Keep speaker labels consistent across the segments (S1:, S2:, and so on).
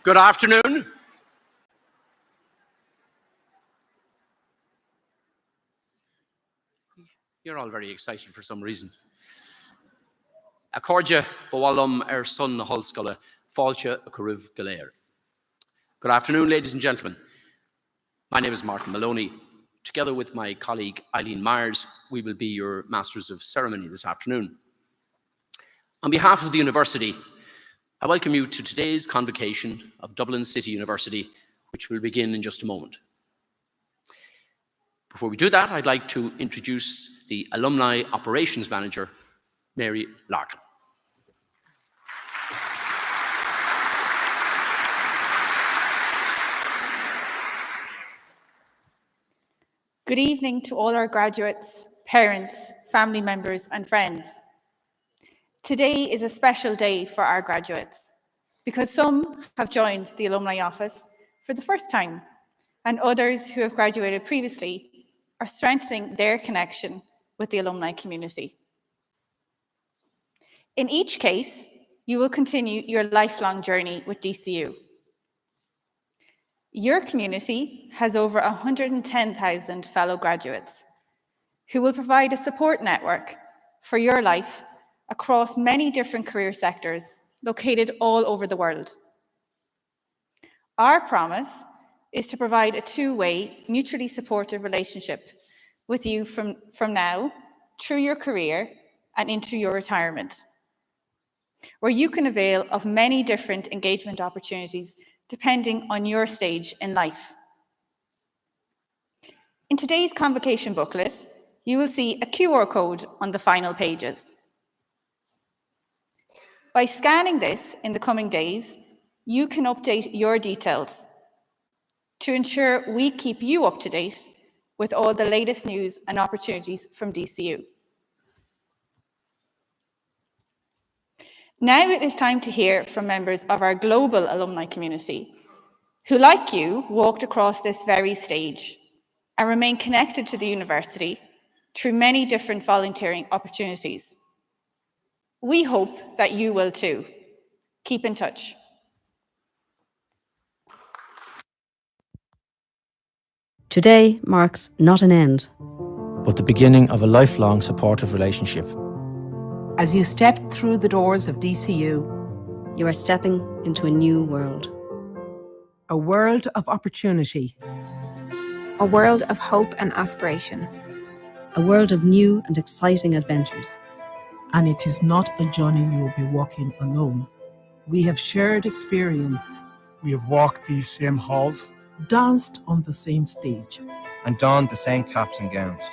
S1: Good afternoon. You're all very excited for some reason. Accordia Bawalum son na Holscola, Fáilte a Curriv Galéir. Good afternoon, ladies and gentlemen. My name is Martin Maloney. Together with my colleague Eileen Myers, we will be your Masters of Ceremony this afternoon. On behalf of the University, I welcome you to today's convocation of Dublin City University, which will begin in just a moment. Before we do that, I'd like to introduce the Alumni Operations Manager, Mary Larkin.
S2: Good evening to all our graduates, parents, family members and friends. Today is a special day for our graduates because some have joined the Alumni Office for the first time and others who have graduated previously are strengthening their connection with the alumni community. In each case, you will continue your lifelong journey with DCU. Your community has over 110,000 fellow graduates who will provide a support network for your life across many different career sectors located all over the world. Our promise is to provide a two-way, mutually supportive relationship with you from now through your career and into your retirement, where you can avail of many different engagement opportunities depending on your stage in life. In today's convocation booklet, you will see a QR code on the final pages. By scanning this in the coming days, you can update your details to ensure we keep you up to date with all the latest news and opportunities from DCU. Now it is time to hear from members of our global alumni community who, like you, walked across this very stage and remain connected to the university through many different volunteering opportunities. We hope that you will too. Keep in touch.
S3: Today marks not an end,
S4: but the beginning of a lifelong supportive relationship.
S5: As you step through the doors of DCU,
S3: you are stepping into a new world.
S5: A world of opportunity.
S6: A world of hope and aspiration.
S3: A world of new and exciting adventures.
S7: And it is not a journey you will be walking alone.
S5: We have shared experience.
S8: We have walked these same halls,
S7: danced on the same stage,
S9: and donned the same caps and gowns.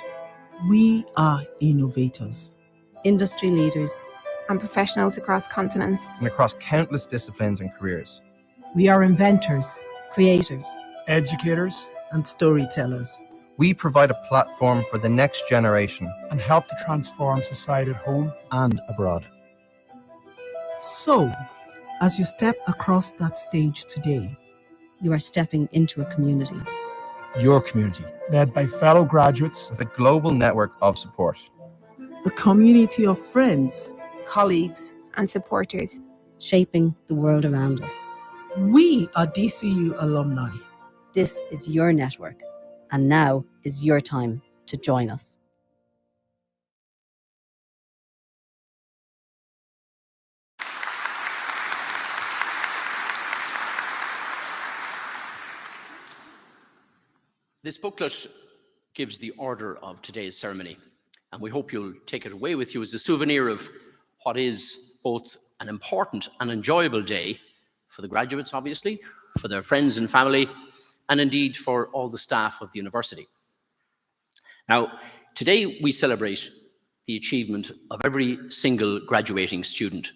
S7: We are innovators,
S3: industry leaders,
S6: and professionals across continents
S9: and across countless disciplines and careers.
S5: We are inventors,
S3: creators,
S8: educators,
S7: and storytellers.
S9: We provide a platform for the next generation
S8: and help to transform society at home
S4: and abroad.
S7: So, as you step across that stage today,
S3: you are stepping into a community.
S4: Your community.
S8: Led by fellow graduates.
S9: With a global network of support.
S7: A community of friends,
S6: colleagues, and supporters.
S3: Shaping the world around us.
S7: We are DCU alumni.
S3: This is your network, and now is your time to join us.
S1: This booklet gives the order of today's ceremony, and we hope you'll take it away with you as a souvenir of what is both an important and enjoyable day for the graduates, obviously, for their friends and family, and indeed for all the staff of the university. Now, today we celebrate the achievement of every single graduating student,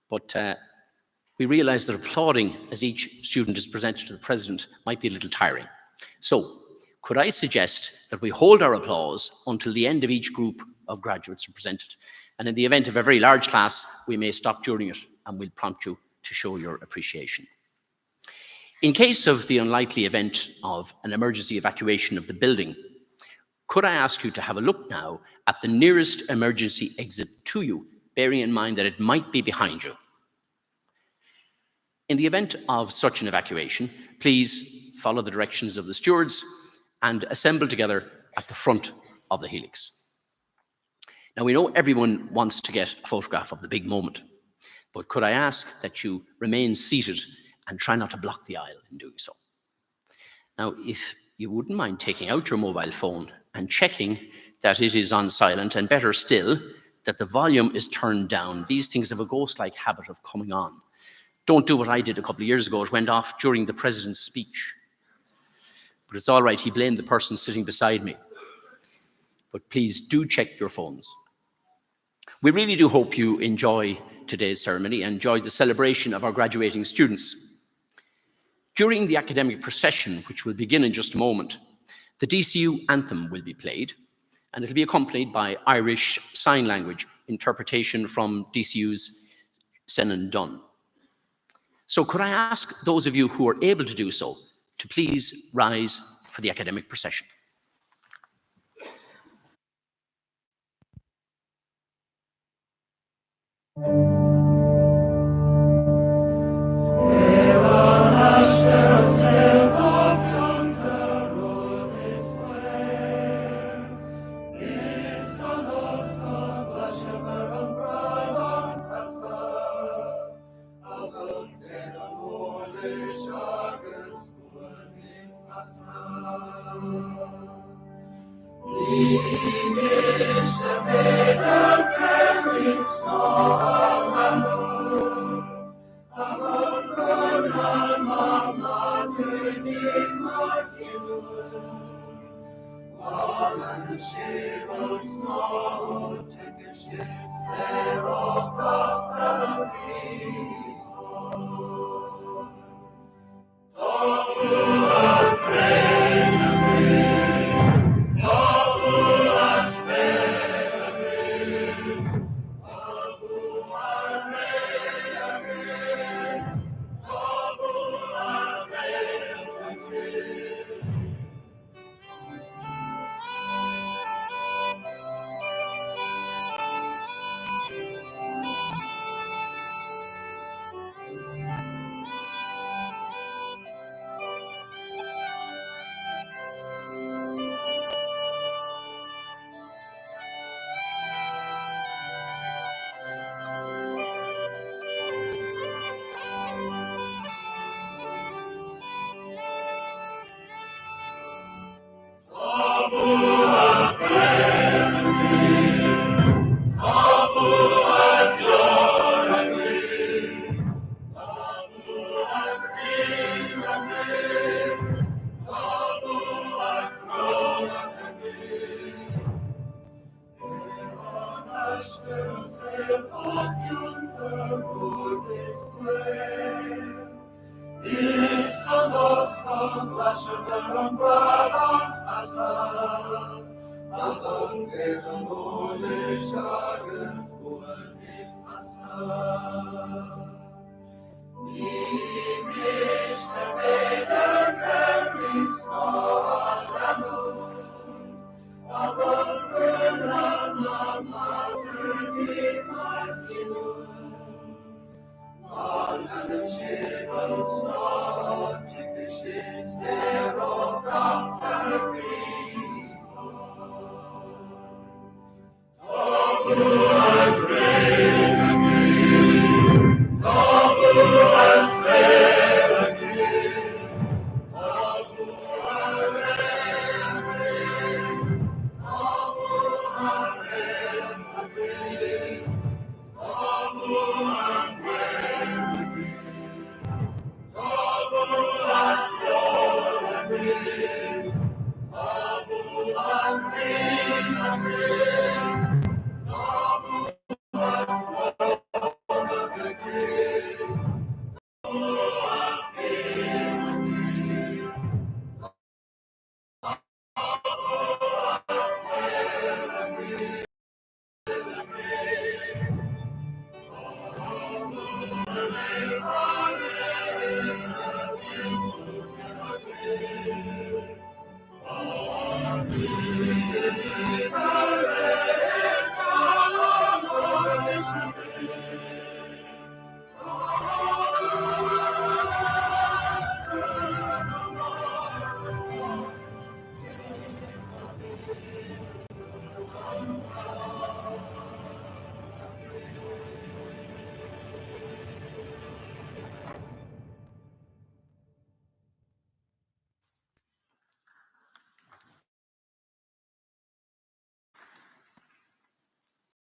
S1: but we realize that applauding as each student is presented to the president might be a little tiring. So, could I suggest that we hold our applause until the end of each group of graduates are presented, and in the event of a very large class, we may stop during it and we'll prompt you to show your appreciation. In case of the unlikely event of an emergency evacuation of the building, could I ask you to have a look now at the nearest emergency exit to you, bearing in mind that it might be behind you. In the event of such an evacuation, please follow the directions of the stewards and assemble together at the front of the helix. Now, we know everyone wants to get a photograph of the big moment, but could I ask that you remain seated and try not to block the aisle in doing so? Now, if you wouldn't mind taking out your mobile phone and checking that it is on silent, and better still, that the volume is turned down. These things have a ghost-like habit of coming on. Don't do what I did a couple of years ago. It went off during the president's speech. But it's all right, he blamed the person sitting beside me. But please do check your phones. We really do hope you enjoy today's ceremony and enjoy the celebration of our graduating students. During the academic procession, which will begin in just a moment, the DCU anthem will be played, and it'll be accompanied by Irish Sign Language interpretation from DCU's Senan Dunn. So could I ask those of you who are able to do so to please rise for the academic procession.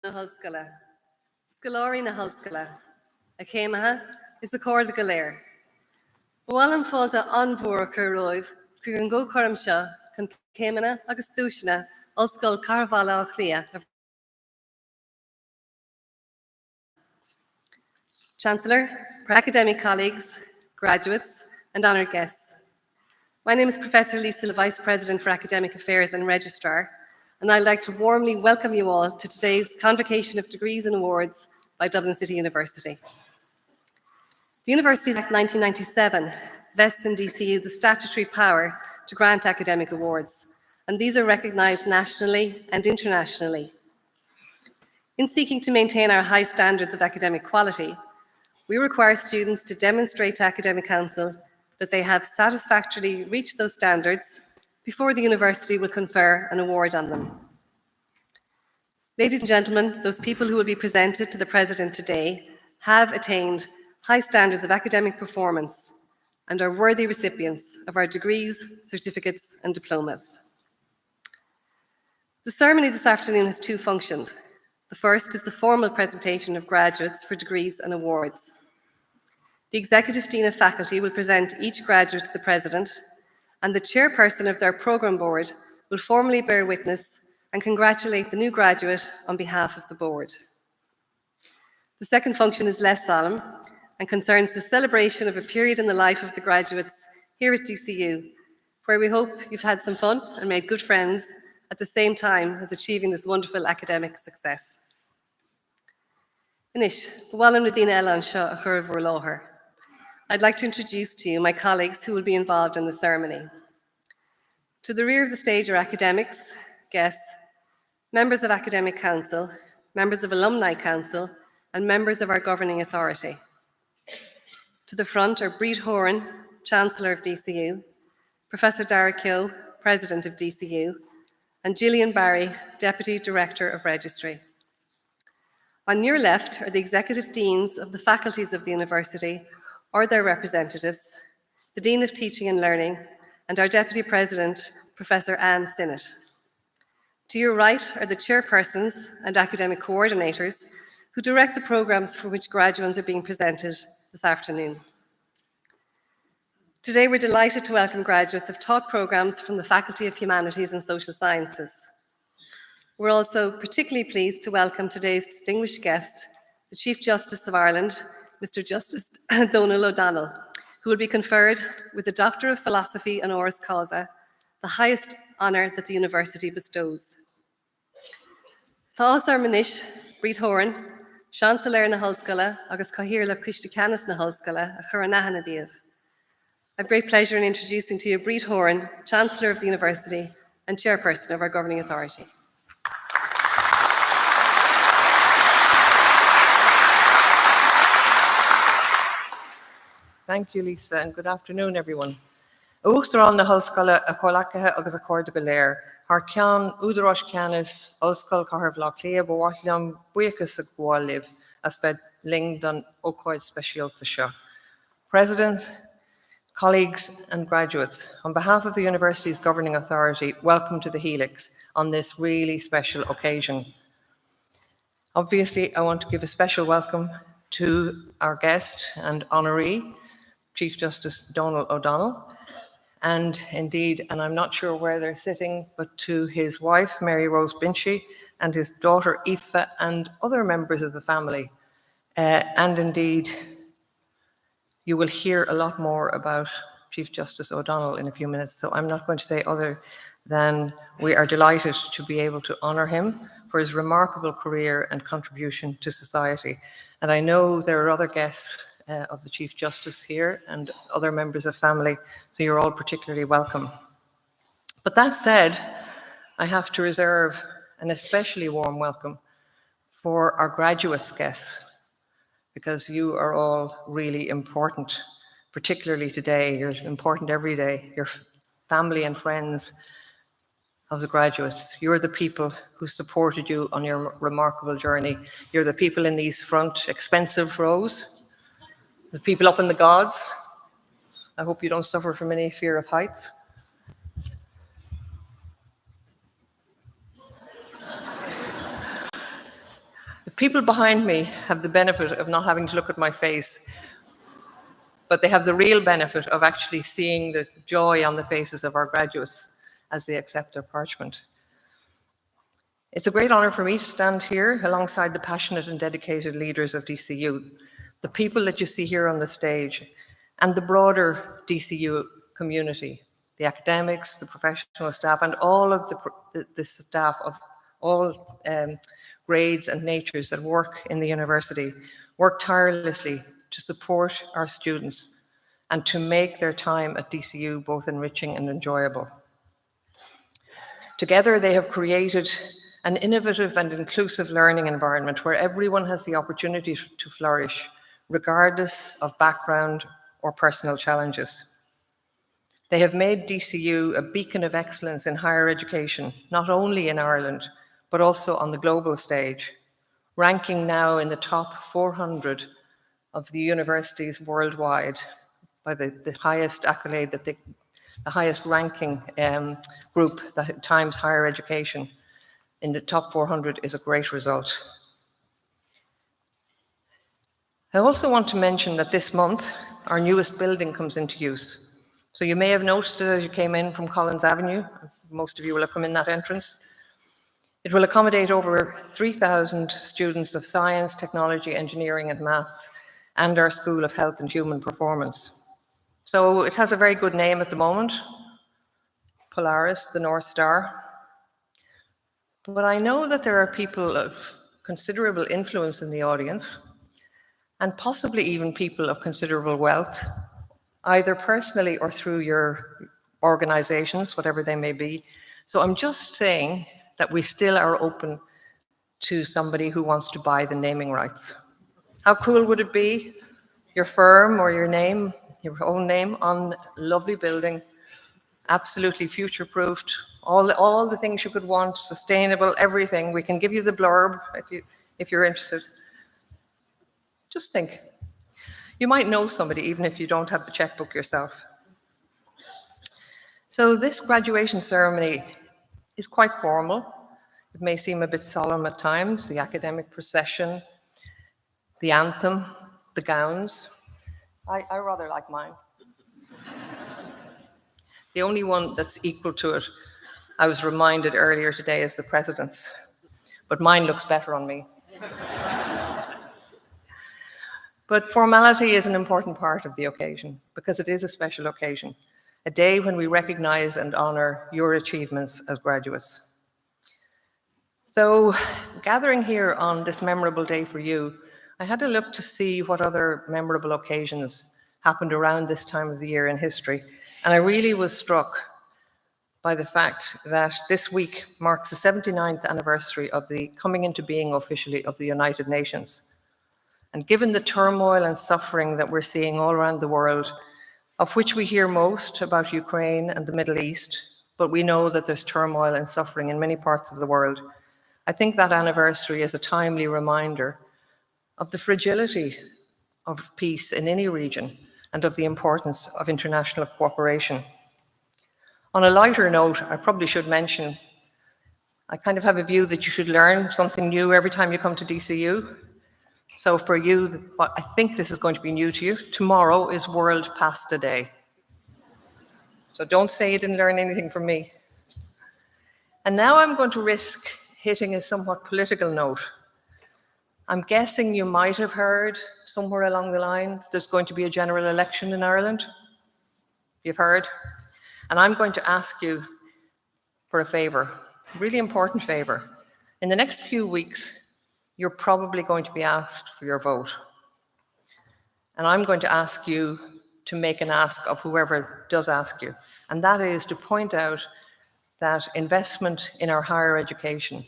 S10: na hoscala. Scalori na hoscala. A céimethe is a cór de galéir. Bhil an fáilte anmhór chu roimh chu an ggó chum seo chun céimeanna agus dúisina oscail Carvala Chlia. Chancellor, academic colleagues, graduates, and honoured guests. My name is Professor Lisa, the Vice President for Academic Affairs and Registrar, and I'd like to warmly welcome you all to today's convocation of degrees and awards by Dublin City University. The Universities Act 1997 vests in DCU the statutory power to grant academic awards, and these are recognised nationally and internationally. In seeking to maintain our high standards of academic quality, we require students to demonstrate to Academic Council that they have satisfactorily reached those standards before the university will confer an award on them. Ladies and gentlemen, those people who will be presented to the President today have attained high standards of academic performance and are worthy recipients of our degrees, certificates, and diplomas. The ceremony this afternoon has two functions. The first is the formal presentation of graduates for degrees and awards. The Executive Dean of Faculty will present each graduate to the President, and the chairperson of their programme board will formally bear witness and congratulate the new graduate on behalf of the board. The second function is less solemn and concerns the celebration of a period in the life of the graduates here at DCU, where we hope you've had some fun and made good friends at the same time as achieving this wonderful academic success. Inish, bhailim na daoine eile anseo a chur bhur láthair. I'd like to introduce to you my colleagues who will be involved in the ceremony. To the rear of the stage are academics, guests, members of Academic Council, members of Alumni Council, and members of our governing authority. To the front are Breed Horan, Chancellor of DCU, Professor Dara Keogh, President of DCU, and Gillian Barry, Deputy Director of Registry. On your left are the Executive Deans of the faculties of the University or their representatives, the Dean of Teaching and Learning, and our Deputy President, Professor Anne Sinnott. To your right are the chairpersons and academic coordinators who direct the programmes for which graduates are being presented this afternoon. Today, we're delighted to welcome graduates of taught programmes from the Faculty of Humanities and Social Sciences. We're also particularly pleased to welcome today's distinguished guest, the Chief Justice of Ireland, Mr. Justice Donal O'Donnell, who will be conferred with the Doctor of Philosophy honoris causa, the highest honour that the university bestows. Tá os ar manish, Breed Horan, Chancellor na Hoscala, agus Cathaoirleach Cristicanas na Hoscala, a chur anaithe na díobh. I have great pleasure in introducing to you Breed Horan, Chancellor of the University and Chairperson of our Governing Authority.
S11: Thank you, Lisa, and good afternoon, everyone. Uachtarán na hoscala a chomhlacathe agus a cóir de galéir, thar ceann údarás ceannas oscail Cathaoirleach Lia bhhaitleam buíochas a gháilibh as bed ling don ócáid speisialta seo. Presidents, colleagues and graduates, on behalf of the university's governing authority, welcome to the Helix on this really special occasion. Obviously, I want to give a special welcome to our guest and honoree, Chief Justice Donal O'Donnell, and indeed, and I'm not sure where they're sitting, but to his wife, Mary Rose Binchy, and his daughter, Aoife, and other members of the family. And indeed, you will hear a lot more about Chief Justice O'Donnell in a few minutes, so I'm not going to say other than we are delighted to be able to honour him for his remarkable career and contribution to society. And I know there are other guests of the Chief Justice here and other members of family, so you're all particularly welcome. But that said, I have to reserve an especially warm welcome for our graduates guests, because you are all really important, particularly today. You're important every day. Your family and friends of the graduates. You're the people who supported you on your remarkable journey. You're the people in these front expensive rows, the people up in the gods. I hope you don't suffer from any fear of heights. people behind me have the benefit of not having to look at my face, but they have the real benefit of actually seeing the joy on the faces of our graduates as they accept their parchment. It's a great honour for me to stand here alongside the passionate and dedicated leaders of DCU, the people that you see here on the stage, and the broader DCU community, the academics, the professional staff, and all of the staff of all grades and natures that work in the university, work tirelessly to support our students and to make their time at DCU both enriching and enjoyable. Together, they have created an innovative and inclusive learning environment where everyone has the opportunity to flourish, regardless of background or personal challenges. They have made DCU a beacon of excellence in higher education, not only in Ireland, but also on the global stage, ranking now in the top 400 of the universities worldwide by the highest accolade, the highest ranking group, that Times Higher Education. In the top 400 is a great result. I also want to mention that this month, our newest building comes into use. So you may have noticed it as you came in from Collins Avenue. Most of you will have come in that entrance. It will accommodate over 3,000 students of science, technology, engineering, and maths, and our School of Health and Human Performance. So it has a very good name at the moment, Polaris, the North Star. But I know that there are people of considerable influence in the audience, and possibly even people of considerable wealth, either personally or through your organizations, whatever they may be. So I'm just saying that we still are open to somebody who wants to buy the naming rights. How cool would it be? Your firm or your name, your own name on a lovely building, absolutely future-proofed, all the things you could want, sustainable, everything. We can give you the blurb if you're interested. Just think. You might know somebody even if you don't have the checkbook yourself. So this graduation ceremony is quite formal. It may seem a bit solemn at times, the academic procession, the anthem, the gowns. I rather like mine. The only one that's equal to it, I was reminded earlier today, is the president's, but mine looks better on me. But formality is an important part of the occasion because it is a special occasion, a day when we recognize and honor your achievements as graduates. So, gathering here on this memorable day for you, I had a look to see what other memorable occasions happened around this time of the year in history, and I really was struck by the fact that this week marks the 79th anniversary of the coming into being officially of the United Nations. And given the turmoil and suffering that we're seeing all around the world, of which we hear most about Ukraine and the Middle East, but we know that there's turmoil and suffering in many parts of the world, I think that anniversary is a timely reminder of the fragility of peace in any region and of the importance of international cooperation. On a lighter note, I probably should mention, I kind of have a view that you should learn something new every time you come to DCU. So for you, I think this is going to be new to you. Tomorrow is World Pasta Day. So don't say you didn't learn anything from me. And now I'm going to risk hitting a somewhat political note. I'm guessing you might have heard somewhere along the line there's going to be a general election in Ireland. You've heard? And I'm going to ask you for a favor, a really important favor. In the next few weeks, you're probably going to be asked for your vote. And I'm going to ask you to make an ask of whoever does ask you. And that is to point out that investment in our higher education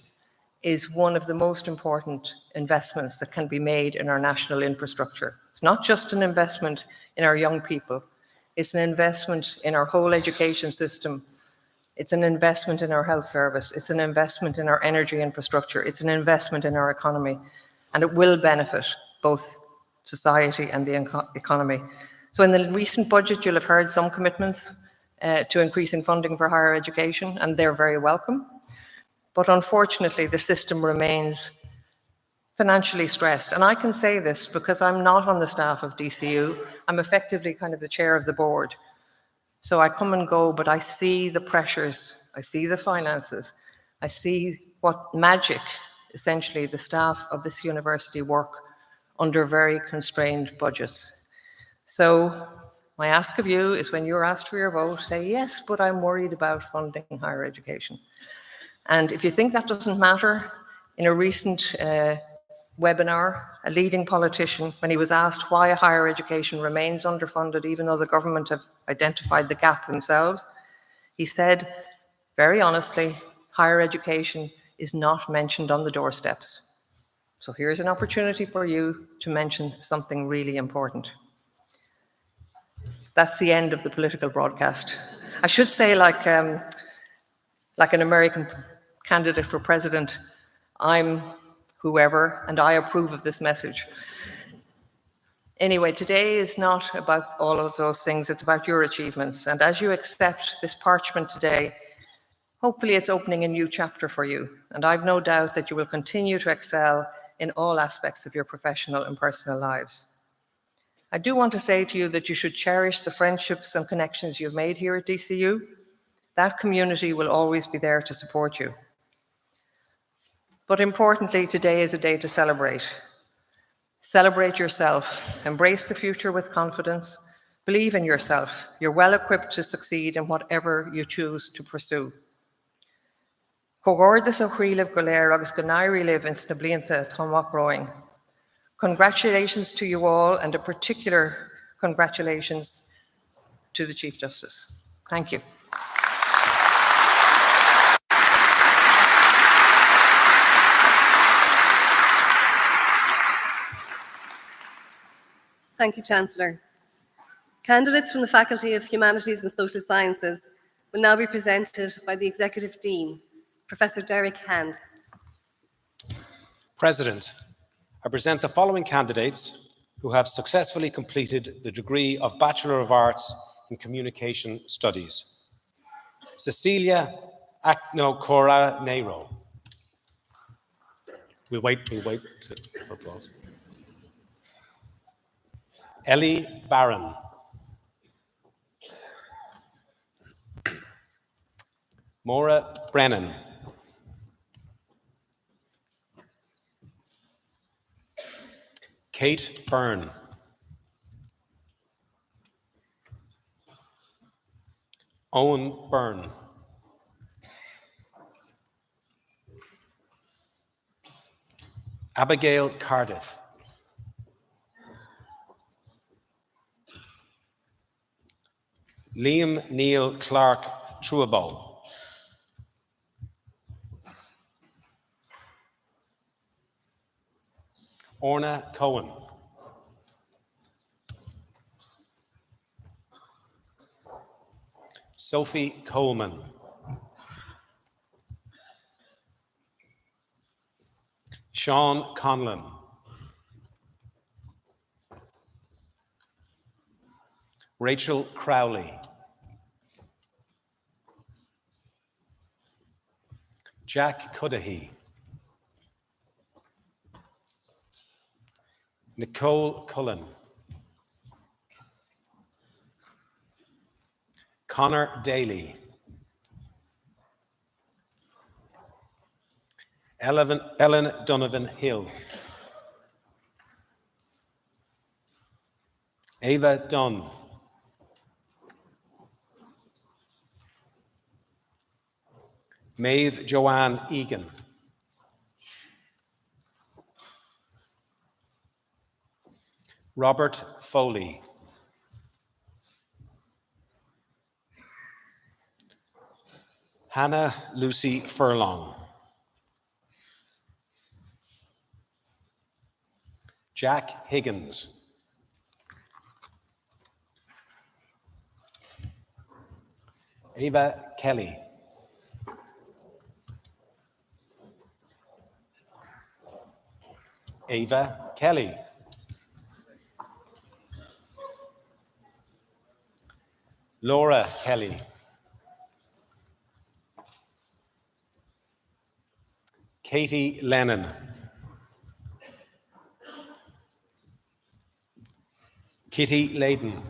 S11: is one of the most important investments that can be made in our national infrastructure. It's not just an investment in our young people, it's an investment in our whole education system. It's an investment in our health service. It's an investment in our energy infrastructure. It's an investment in our economy. And it will benefit both society and the economy. So in the recent budget, you'll have heard some commitments to increasing funding for higher education, and they're very welcome. But unfortunately, the system remains financially stressed. And I can say this because I'm not on the staff of DCU. I'm effectively kind of the chair of the board. So I come and go, but I see the pressures, I see the finances, I see what magic, essentially, the staff of this university work under very constrained budgets. So my ask of you is, when you're asked for your vote, say, yes, but I'm worried about funding higher education. And if you think that doesn't matter, in a recent webinar, a leading politician, when he was asked why higher education remains underfunded, even though the government have identified the gap themselves, he said, very honestly, higher education is not mentioned on the doorsteps. So here's an opportunity for you to mention something really important. That's the end of the political broadcast. I should say, like an American candidate for president, I'm whoever, and I approve of this message. Anyway, today is not about all of those things, it's about your achievements. And as you accept this parchment today, hopefully it's opening a new chapter for you. And I've no doubt that you will continue to excel in all aspects of your professional and personal lives. I do want to say to you that you should cherish the friendships and connections you've made here at DCU. That community will always be there to support you. But importantly, today is a day to celebrate. Celebrate yourself, embrace the future with confidence, believe in yourself. You're well equipped to succeed in whatever you choose to pursue. Cogordas ó chríolamh go léir agus go nairi live in sna blianta tomach roing. Congratulations to you all, and a particular congratulations to the Chief Justice. Thank you.
S10: Thank you, Chancellor. Candidates from the Faculty of Humanities and Social Sciences will now be presented by the Executive Dean, Professor Derek Hand.
S12: President, I present the following candidates who have successfully completed the degree of Bachelor of Arts in Communication Studies. Cecilia Aknokora Nero. We'll wait for applause. Ellie Barron. Maura Brennan. Kate Byrne. Owen Byrne. Abigail Cardiff. Liam Neil Clark Truabo. Orna Cohen. Sophie Coleman. Sean Conlon. Rachel Crowley. Jack Cudahy. Nicole Cullen. Connor Daly. Ellen Donovan Hill. Ava Dunn. Maeve Joanne Egan. Robert Foley. Hannah Lucy Furlong. Jack Higgins. Ava Kelly. Ava Kelly. Laura Kelly. Katie Lennon. Kitty Layden.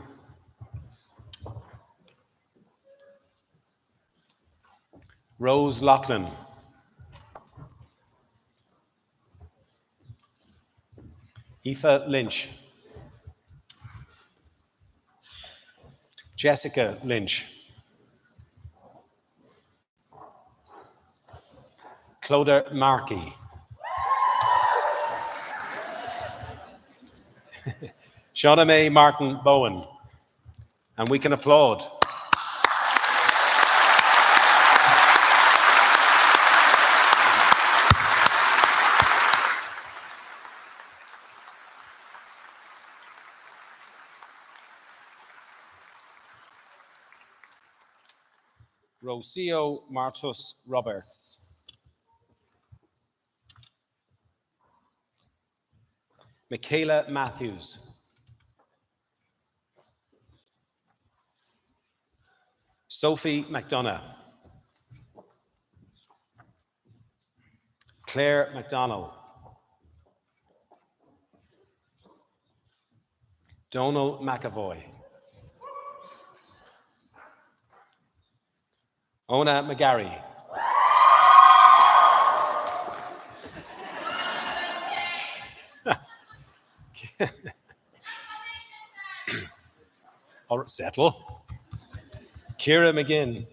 S12: Rose Loughlin. Aoife Lynch. Jessica Lynch. Clodagh Markey. Shauna May Martin Bowen. And we can applaud. Rocio Martus Roberts. Michaela Matthews. Sophie McDonough. Claire McDonnell. Donal McAvoy. Ona McGarry. All right, settle. Ciara McGinn.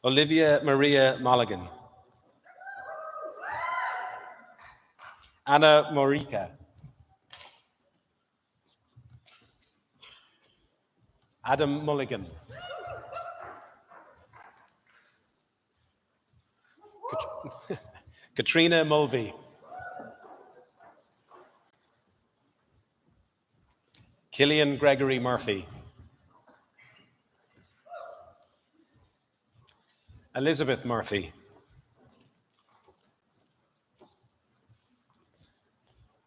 S12: Olivia Maria Mulligan. Anna Morica. Adam Mulligan. Katrina Mulvey. Killian Gregory Murphy. Elizabeth Murphy.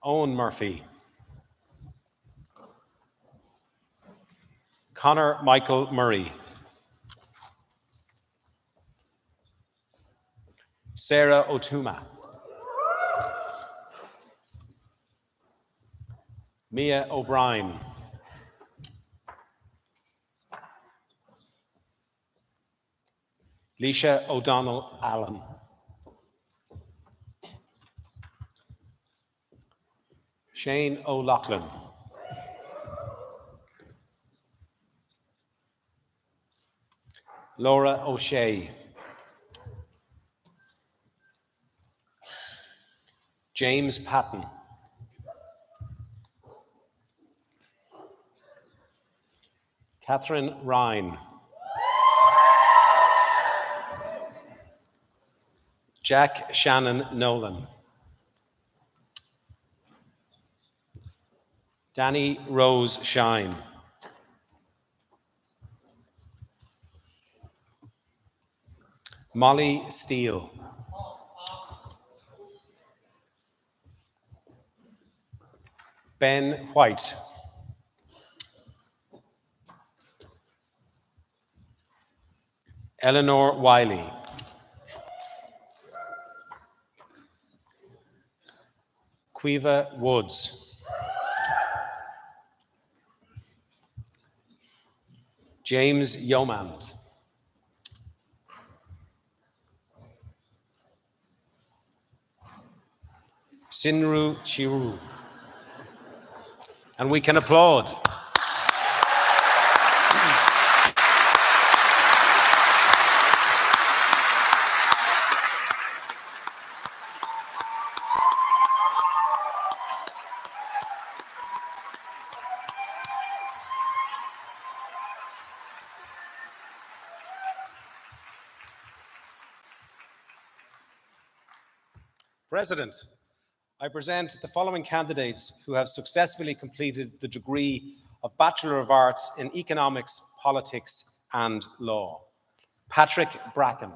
S12: Owen Murphy. Connor Michael Murray. Sarah Otuma. Mia O'Brien. Leisha O'Donnell Allen. Shane O'Loughlin. Laura O'Shea. James Patton. Catherine Ryan. Jack Shannon Nolan. Danny Rose Shine. Molly Steele. Ben White. Eleanor Wiley. Quiva Woods. James Yeomans. Sinru Chiru. And we can applaud. President, I present the following candidates who have successfully completed the degree of Bachelor of Arts in Economics, Politics and Law. Patrick Bracken.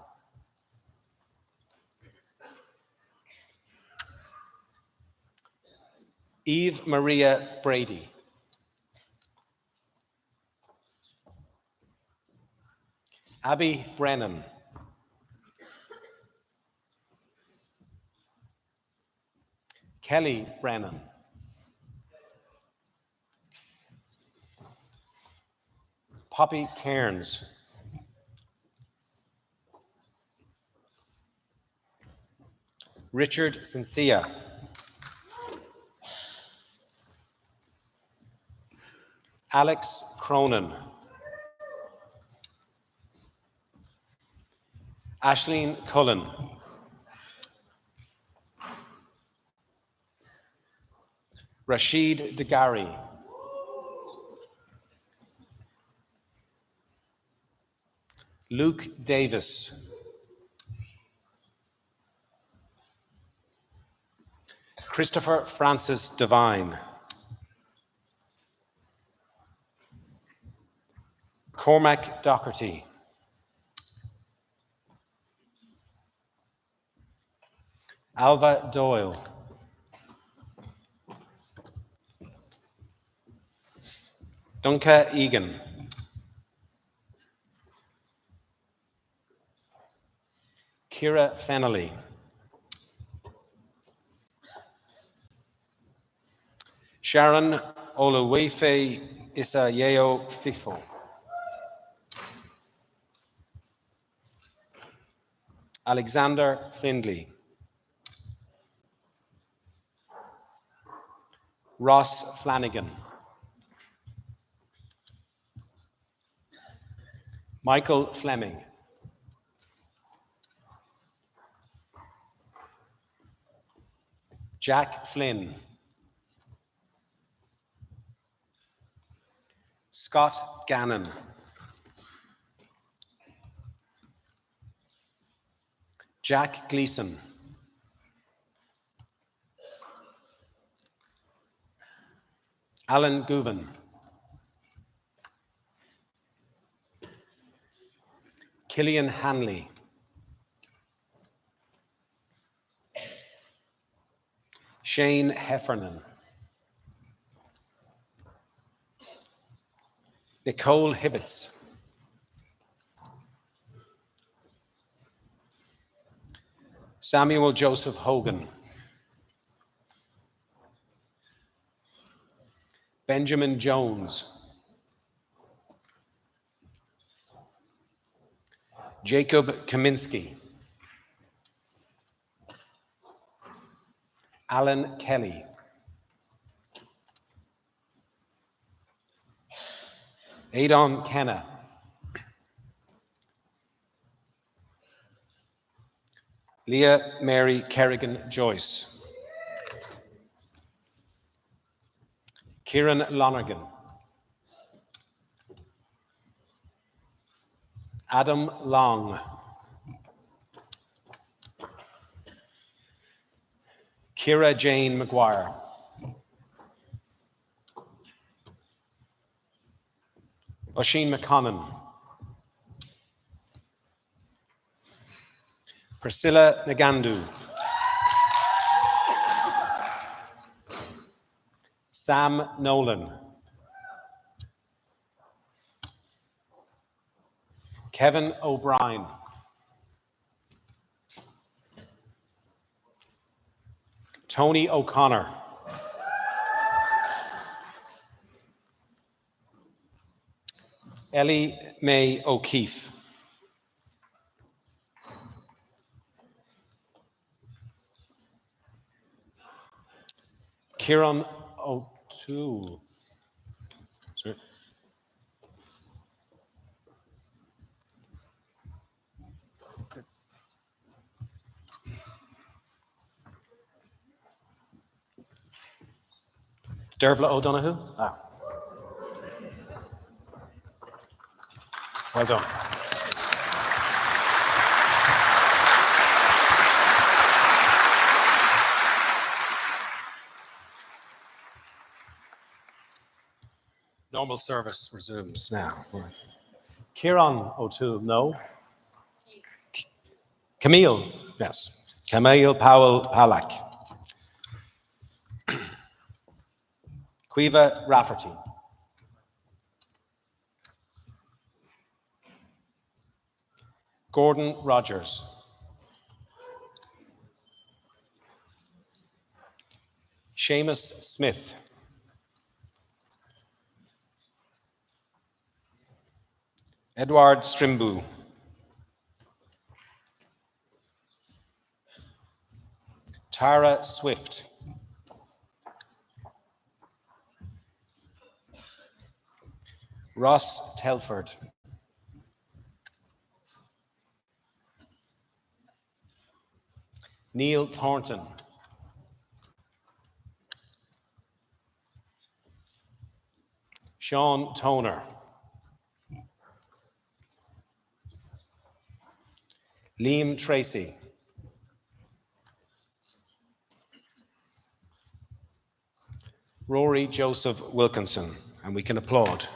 S12: Eve Maria Brady. Abby Brennan. Kelly Brennan. Poppy Cairns. Richard Sencia. Alex Cronin. Aisling Cullen. Rashid Degari. Luke Davis. Christopher Francis Devine. Cormac Docherty. Alva Doyle. Dunca Egan. Kira Fennelly. Sharon Oluwefe Isayeo Fifo. Alexander Findley. Ross Flanagan. Michael Fleming. Jack Flynn. Scott Gannon. Jack Gleason. Alan Govan. Killian Hanley. Shane Heffernan. Nicole Hibbets. Samuel Joseph Hogan. Benjamin Jones. Jacob Kaminsky. Alan Kelly. Adon Kenna. Leah Mary Kerrigan Joyce. Kieran Lonergan. Adam Long. Kira Jane McGuire. Oisin McConnon. Priscilla Nagandu. Sam Nolan. Kevin O'Brien. Tony O'Connor. Ellie Mae O'Keefe. Kieran O'Toole. Sorry. Dervla O'Donoghue. Well done. Normal service resumes now. Kieran O'Toole, no. Camille, yes. Camille Powell Palak. Quiva Rafferty. Gordon Rogers. Seamus Smith. Edward Strimbu. Tara Swift. Ross Telford. Neil Thornton. Sean Toner. Liam Tracy. Rory Joseph Wilkinson, and we can applaud.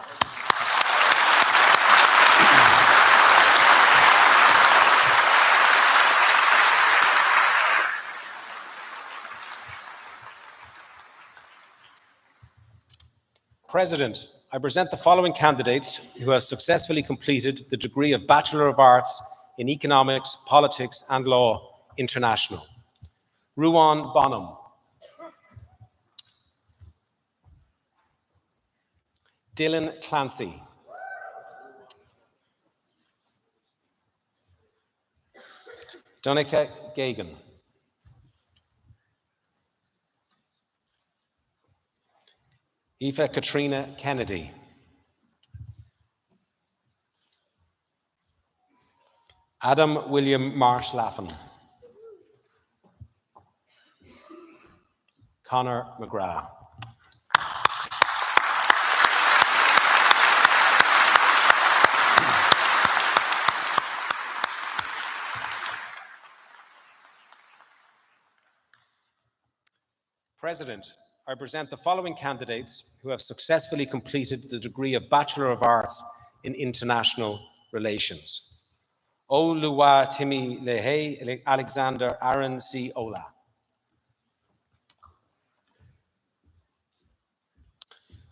S12: President, I present the following candidates who have successfully completed the degree of Bachelor of Arts in Economics, Politics and Law, International. Ruan Bonham. Dylan Clancy. Donica Gagan. Aoife Katrina Kennedy. Adam William Marsh Laffin. Conor McGrath. President, I present the following candidates who have successfully completed the degree of Bachelor of Arts in International Relations. Oluwatimi Lehe Alexander Aaron C. Ola.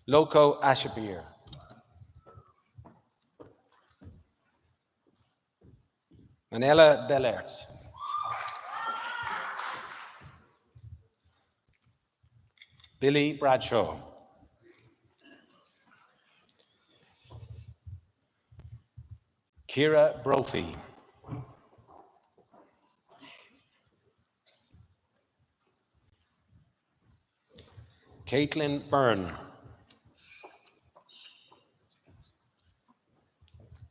S12: Loco Ashabir. Manela Bellert. Billy Bradshaw. Kira Brophy. Caitlin Byrne.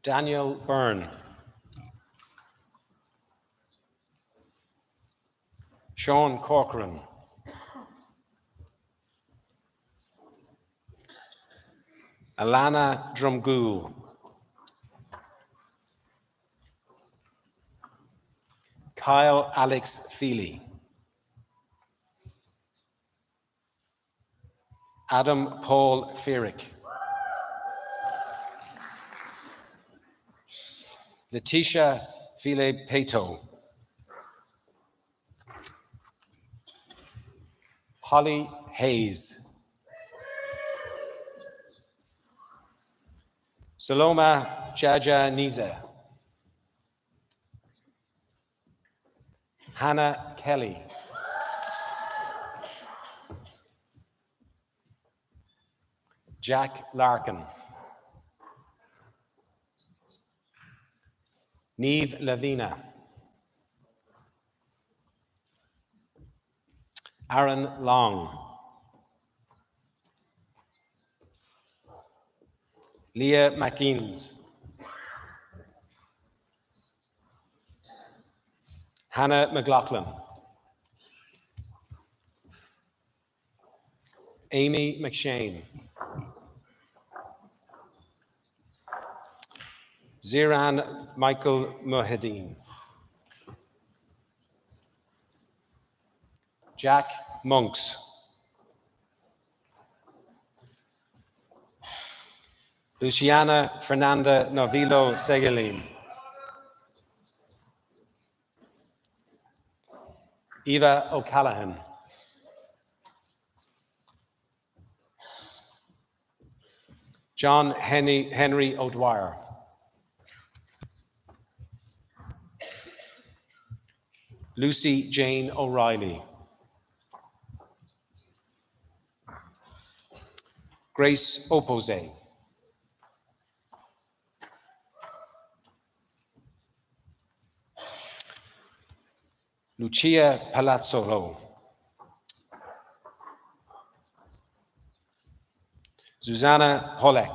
S12: Daniel Byrne. Sean Corcoran. Alana Drumgool. Kyle Alex Feely. Adam Paul Feerick. Letitia File Peto. Holly Hayes. Saloma Jaja Nize. Hannah Kelly. Jack Larkin. Neve Lavina. Aaron Long. Leah McInnes. Hannah McLaughlin. Amy McShane. Ziran Michael Mohedin. Jack Monks. Luciana Fernanda Novillo Segelin. Eva O'Callaghan. John Henry O'Dwyer. Lucy Jane O'Reilly. Grace Opose. Lucia Palazzolo. Susanna Holek.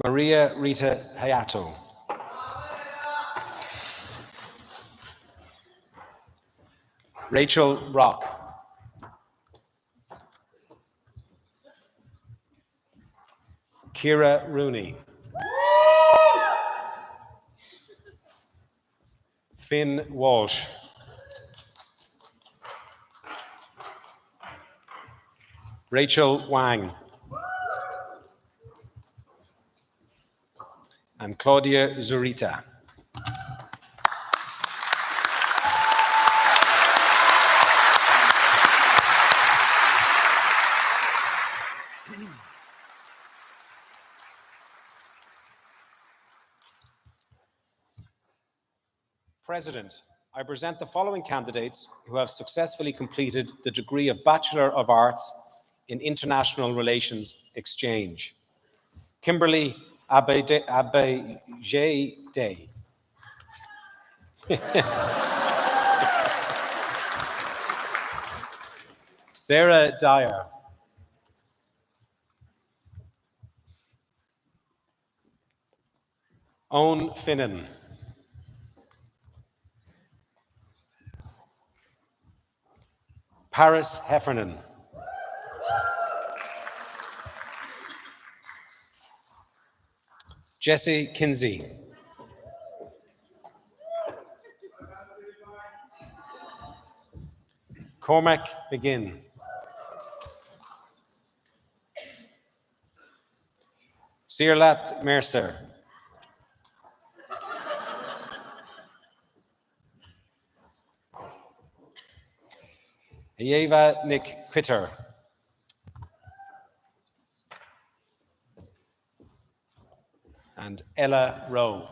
S12: Maria Rita Hayato. Rachel Rock. Kira Rooney. Finn Walsh. Rachel Wang. And Claudia Zurita. President, I present the following candidates who have successfully completed the degree of Bachelor of Arts in International Relations Exchange. Kimberly Abejade. Sarah Dyer. Owen Finnan. Paris Heffernan. Jesse Kinsey. Cormac McGinn. Sirlat Mercer. Eva Nick Quitter. And Ella Rowe.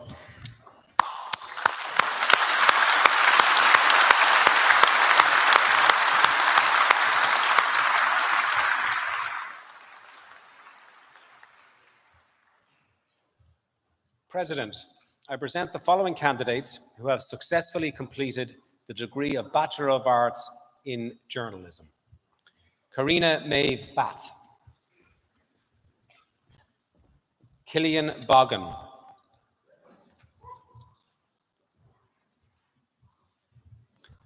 S12: President, I present the following candidates who have successfully completed the degree of Bachelor of Arts in Journalism. Karina Maeve Batt. Killian Boggin.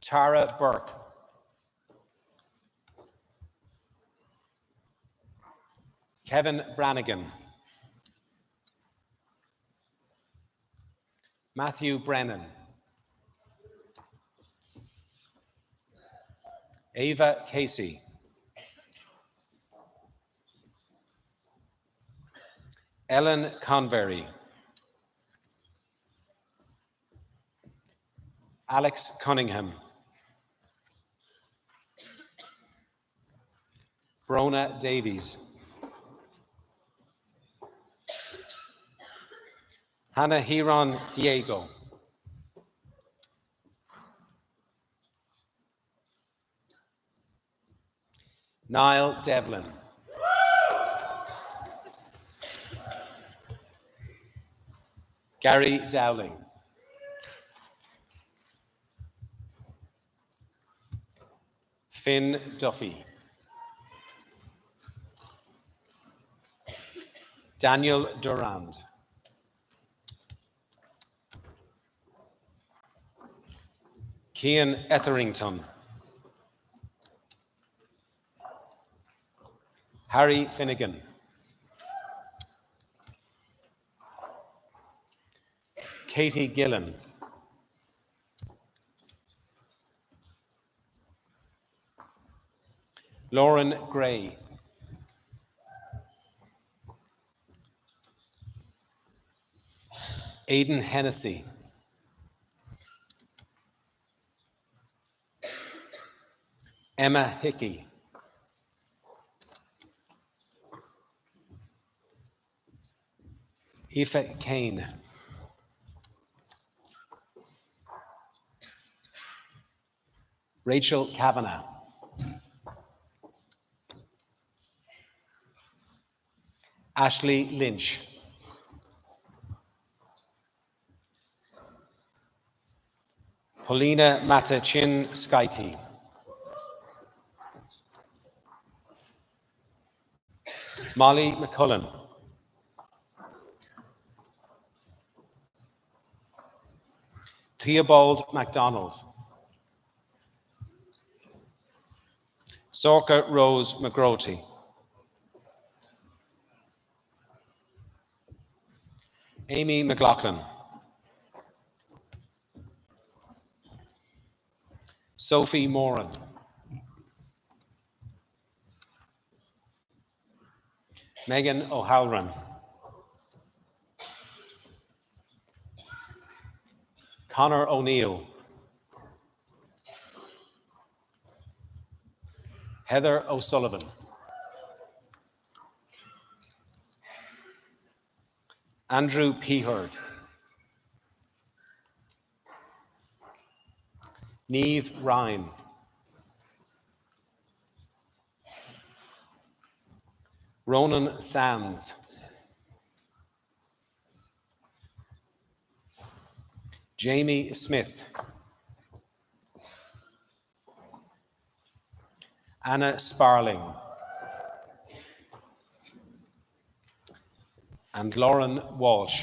S12: Tara Burke. Kevin Brannigan. Matthew Brennan. Ava Casey. Ellen Convery. Alex Cunningham. Brona Davies. Hannah Hiron Diego. Niall Devlin. Gary Dowling. Finn Duffy. Daniel Durand. Cian Etherington. Harry Finnegan. Katie Gillen. Lauren Gray. Aidan Hennessy. Emma Hickey. Aoife Kane. Rachel Kavanagh. Ashley Lynch. Paulina Matachin Skyty. Molly McCullen. Theobald MacDonald. Sorka Rose McGrotty. Amy McLaughlin. Sophie Moran. Megan O'Halloran. Connor O'Neill. Heather O'Sullivan. Andrew Peaherd. Niamh Ryan. Ronan Sands. Jamie Smith. Anna Sparling. And Lauren Walsh.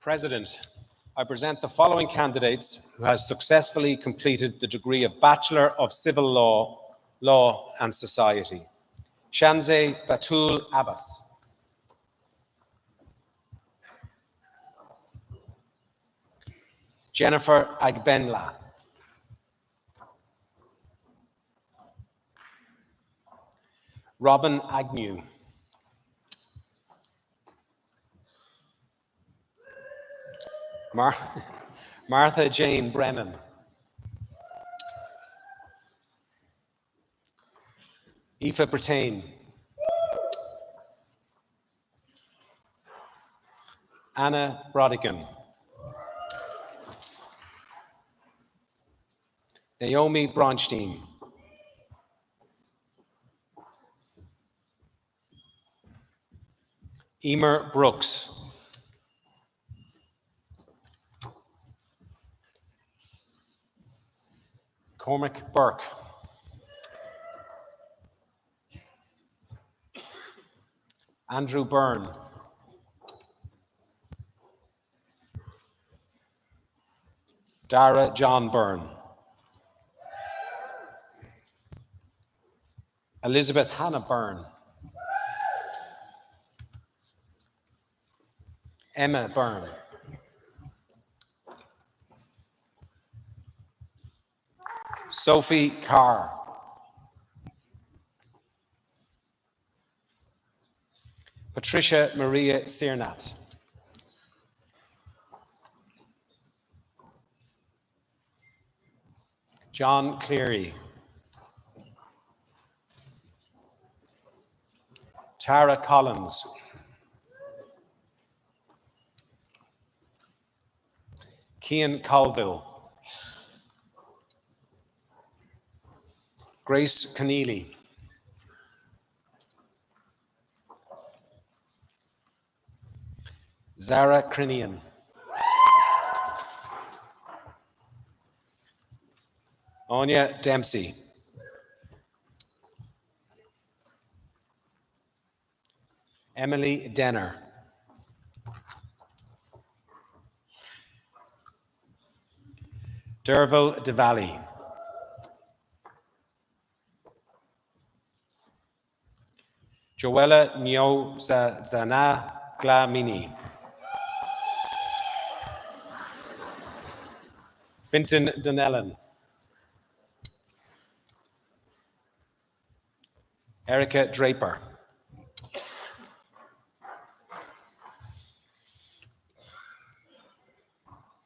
S12: President, I present the following candidates who have successfully completed the degree of Bachelor of Civil Law, Law and Society. Shanze Batul Abbas. Jennifer Agbenla. Robin Agnew. Martha Jane Brennan. Aoife Brattain. Anna Brodigan. Naomi Bronstein. Emer Brooks. Cormac Burke. Andrew Byrne. Dara John Byrne. Elizabeth Hannah Byrne. Emma Byrne. Sophie Carr. Patricia Maria Siernat. John Cleary. Tara Collins. Cian Colville. Grace Keneally. Zara Crinian. Anya Dempsey. Emily Denner. Derval DeValley. Joella Nyozana Glamini. Fintan Donnellan. Erica Draper.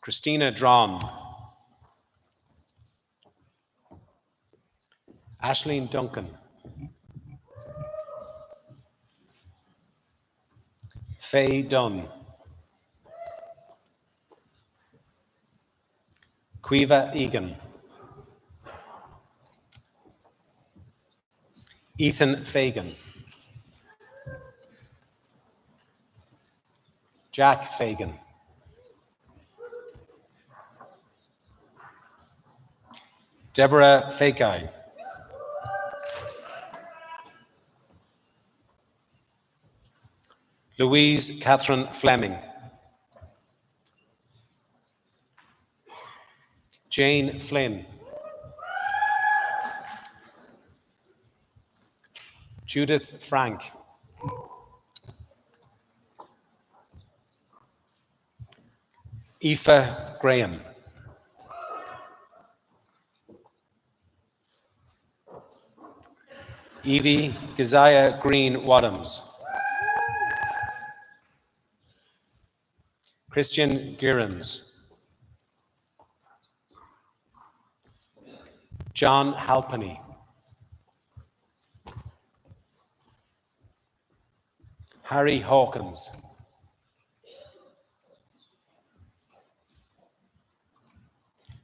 S12: Christina Drawn. Aisling Duncan. Faye Dunn. Quiva Egan. Ethan Fagan. Jack Fagan. Deborah Fakai. Louise Catherine Fleming. Jane Flynn. Judith Frank. Aoife Graham. Evie Keziah Green Wadhams. Christian Gearens. John Halpenny. Harry Hawkins.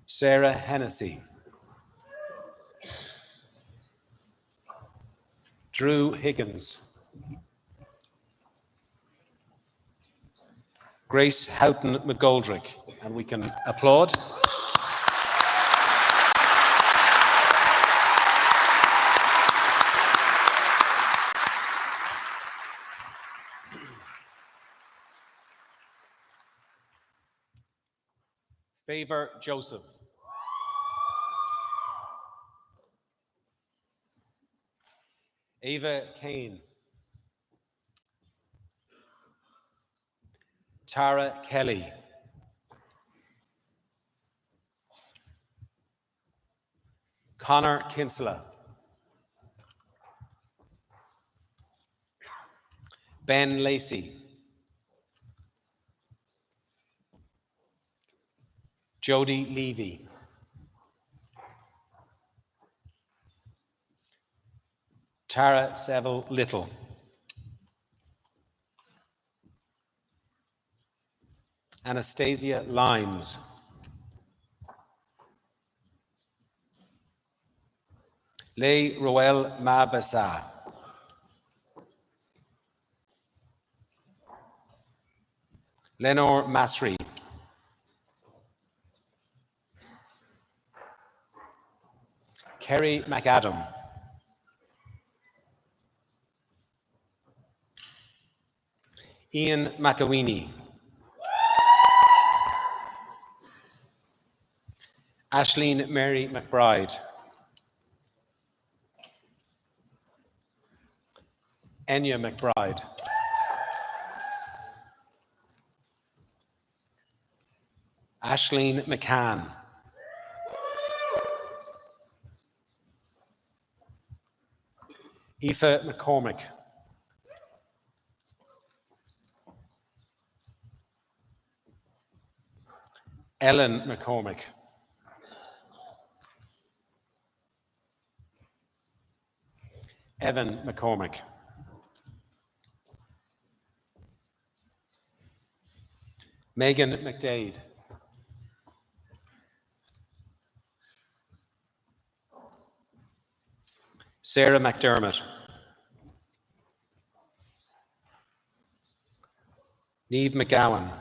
S12: Sarah Hennessy. Drew Higgins. Grace Houghton McGoldrick. And we can applaud. Favor Joseph. Ava Kane. Tara Kelly. Connor Kinsella. Ben Lacey. Jody Levy. Tara Seville Little. Anastasia Lines. Leigh Roel Mabasa. Lenore Masri. Kerry McAdam. Ian McAweeney. Ashleen Mary McBride. Enya McBride. Ashleen McCann. Aoife McCormick. Ellen McCormick. Evan McCormick. Megan McDade. Sarah McDermott. Niamh McGowan.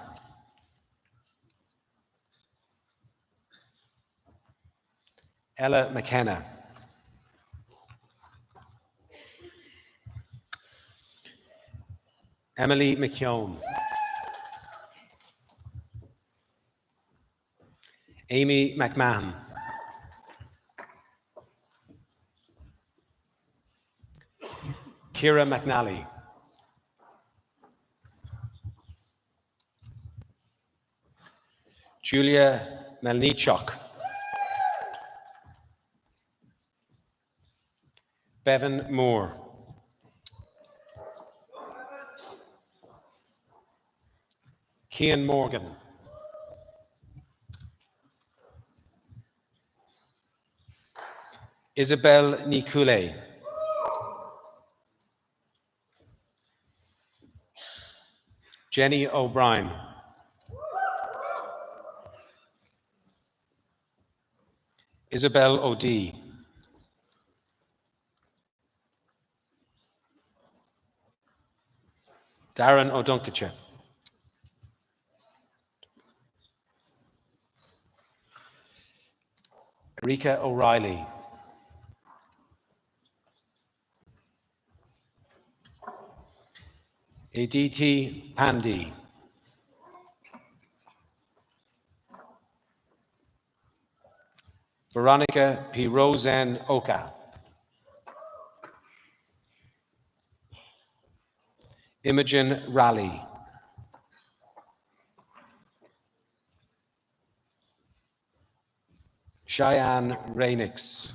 S12: Ella McKenna. Emily McKeown. Amy McMahon. Ciara McNally. Julia Melnichuk. Bevan Moore. Cian Morgan. Isabel Nikule. Jenny O'Brien. Isabel O'D. Darren O'Duncache. Erika O'Reilly. Aditi Pandi. Veronica P. Roseanne Oka. Imogen Raleigh. Cheyenne Rainix.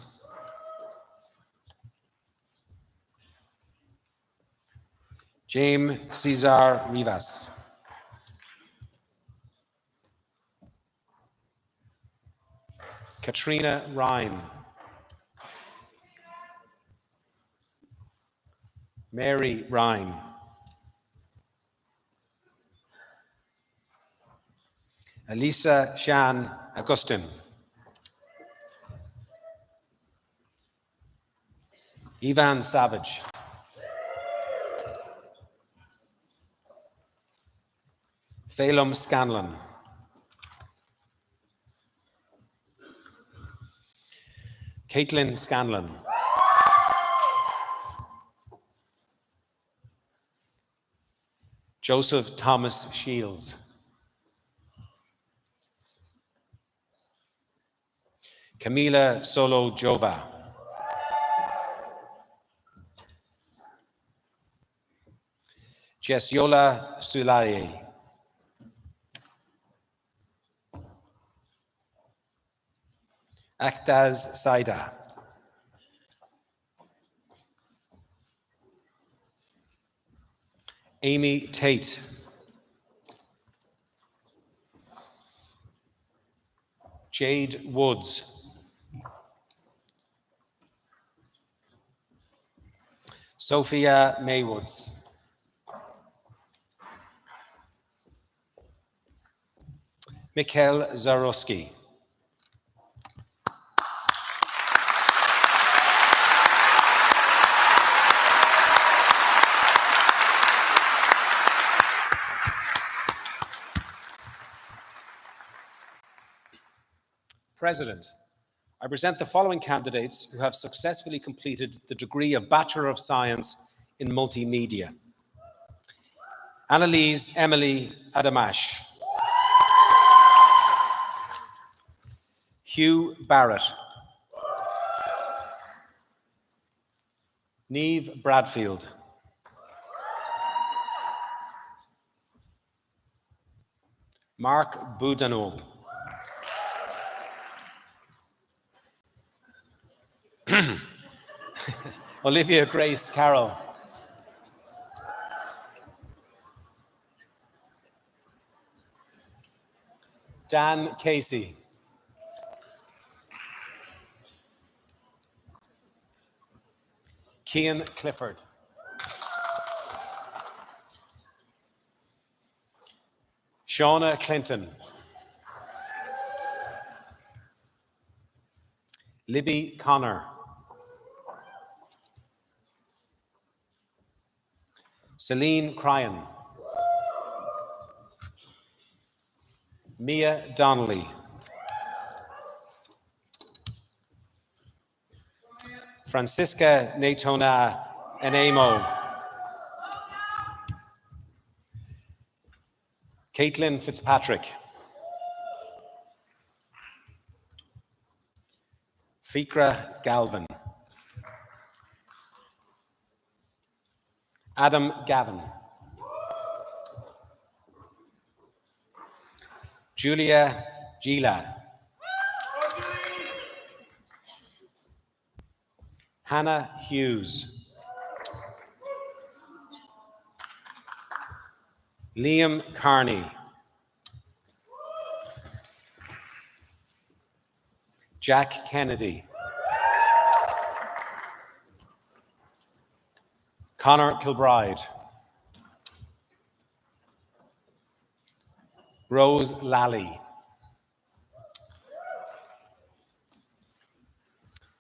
S12: James Cesar Rivas. Katrina Ryan. Mary Ryan. Elisa Shan Augustin. Ivan Savage. Phelim Scanlon. Caitlin Scanlon. Joseph Thomas Shields. Camila Solo Jova. Jessiola Sulaye. Akhtaz Saida. Amy Tate. Jade Woods. Sophia Maywoods. Mikhail Zarowski. President, I present the following candidates who have successfully completed the degree of Bachelor of Science in Multimedia. Annalise Emily Adamash. Hugh Barrett. Niamh Bradfield. Mark Boudinot. Olivia Grace Carroll. Dan Casey. Cian Clifford. Shauna Clinton. Libby Connor. Celine Cryan. Mia Donnelly. Francisca Natona Enamo. Caitlin Fitzpatrick. Fikra Galvin. Adam Gavin. Julia Gila. Hannah Hughes. Liam Carney. Jack Kennedy. Conor Kilbride. Rose Lally.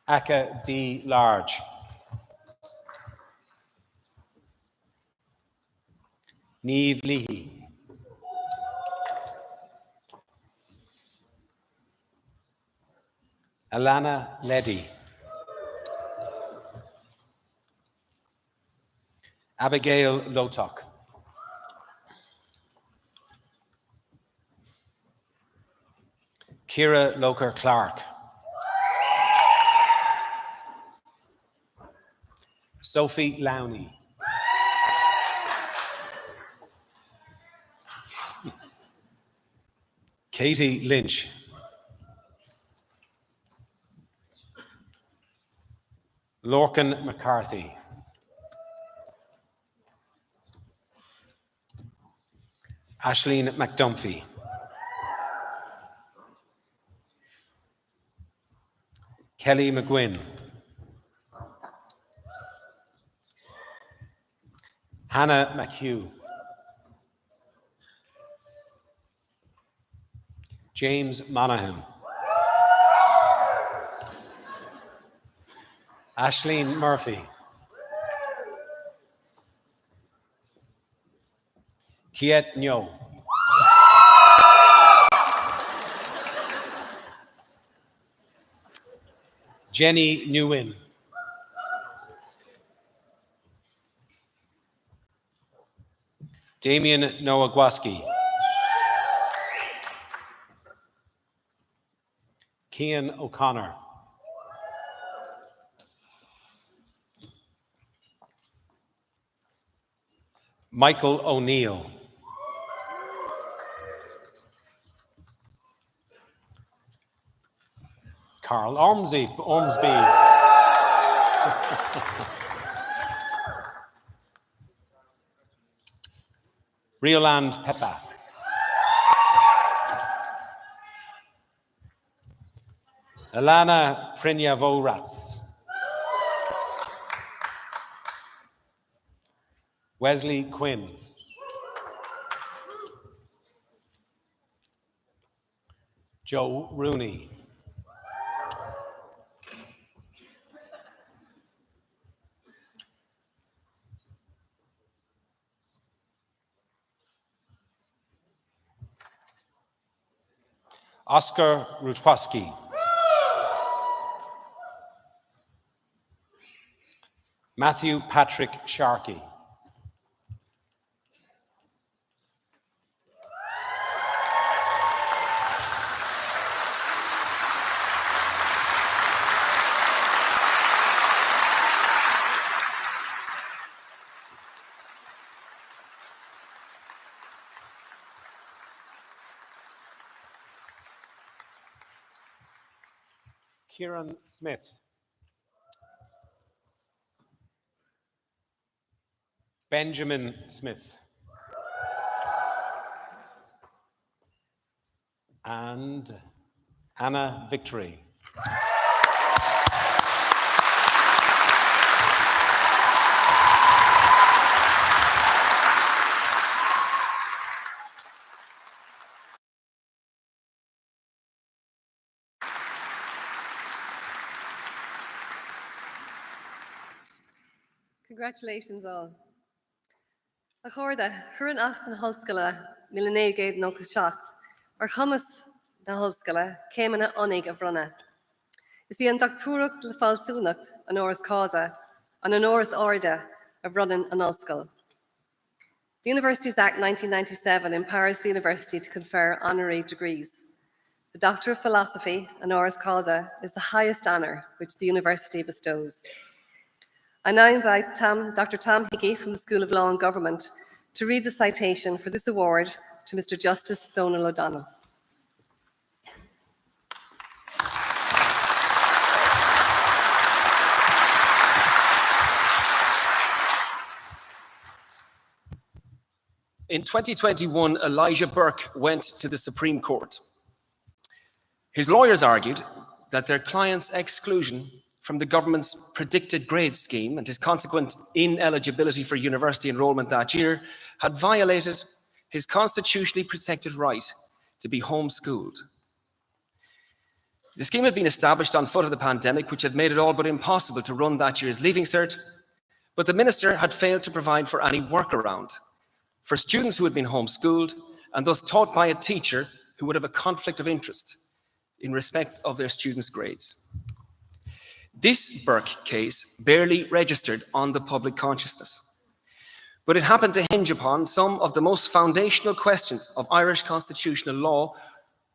S12: Aka D. Large. Niamh Leahy. Alana Leddy. Abigail Lotok. Ciara Loker Clark. Sophie Lowney. Katie Lynch. Lorcan McCarthy. Aisling McDumphy. Kelly McGuinn. Hannah McHugh. James Monaghan. Aisling Murphy. Kiet Nyo. Jenny Nguyen. Damien Nowagwaski. Cian O'Connor. Michael O'Neill. Carl Ormsby. Rioland Peppa. Alana Prinyavoratz. Wesley Quinn. Joe Rooney. Oscar Rutwaski. Matthew Patrick Sharkey. Kieran Smith. Benjamin Smith. And Anna Victory.
S10: Congratulations all. A chorda, churan achtan hulskala, millenegade nokus shacht, or hummus da hulskala, came in a onig of runna. Is the doctoruk le falsunacht, an oris causa, an oris orda of running an ulskal. The Universities Act 1997 empowers the university to confer honorary degrees. The Doctor of Philosophy, honoris causa, is the highest honour which the university bestows. I now invite Dr. Tom Hickey from the School of Law and Government to read the citation for this award to Mr. Justice Donal O'Donnell.
S13: In 2021, Elijah Burke went to the Supreme Court. His lawyers argued that their client's exclusion from the government's predicted grade scheme and his consequent ineligibility for university enrolment that year had violated his constitutionally protected right to be homeschooled. The scheme had been established on foot of the pandemic, which had made it all but impossible to run that year's Leaving Cert, but the minister had failed to provide for any workaround for students who had been homeschooled and thus taught by a teacher who would have a conflict of interest in respect of their students' grades. This Burke case barely registered on the public consciousness, but it happened to hinge upon some of the most foundational questions of Irish constitutional law,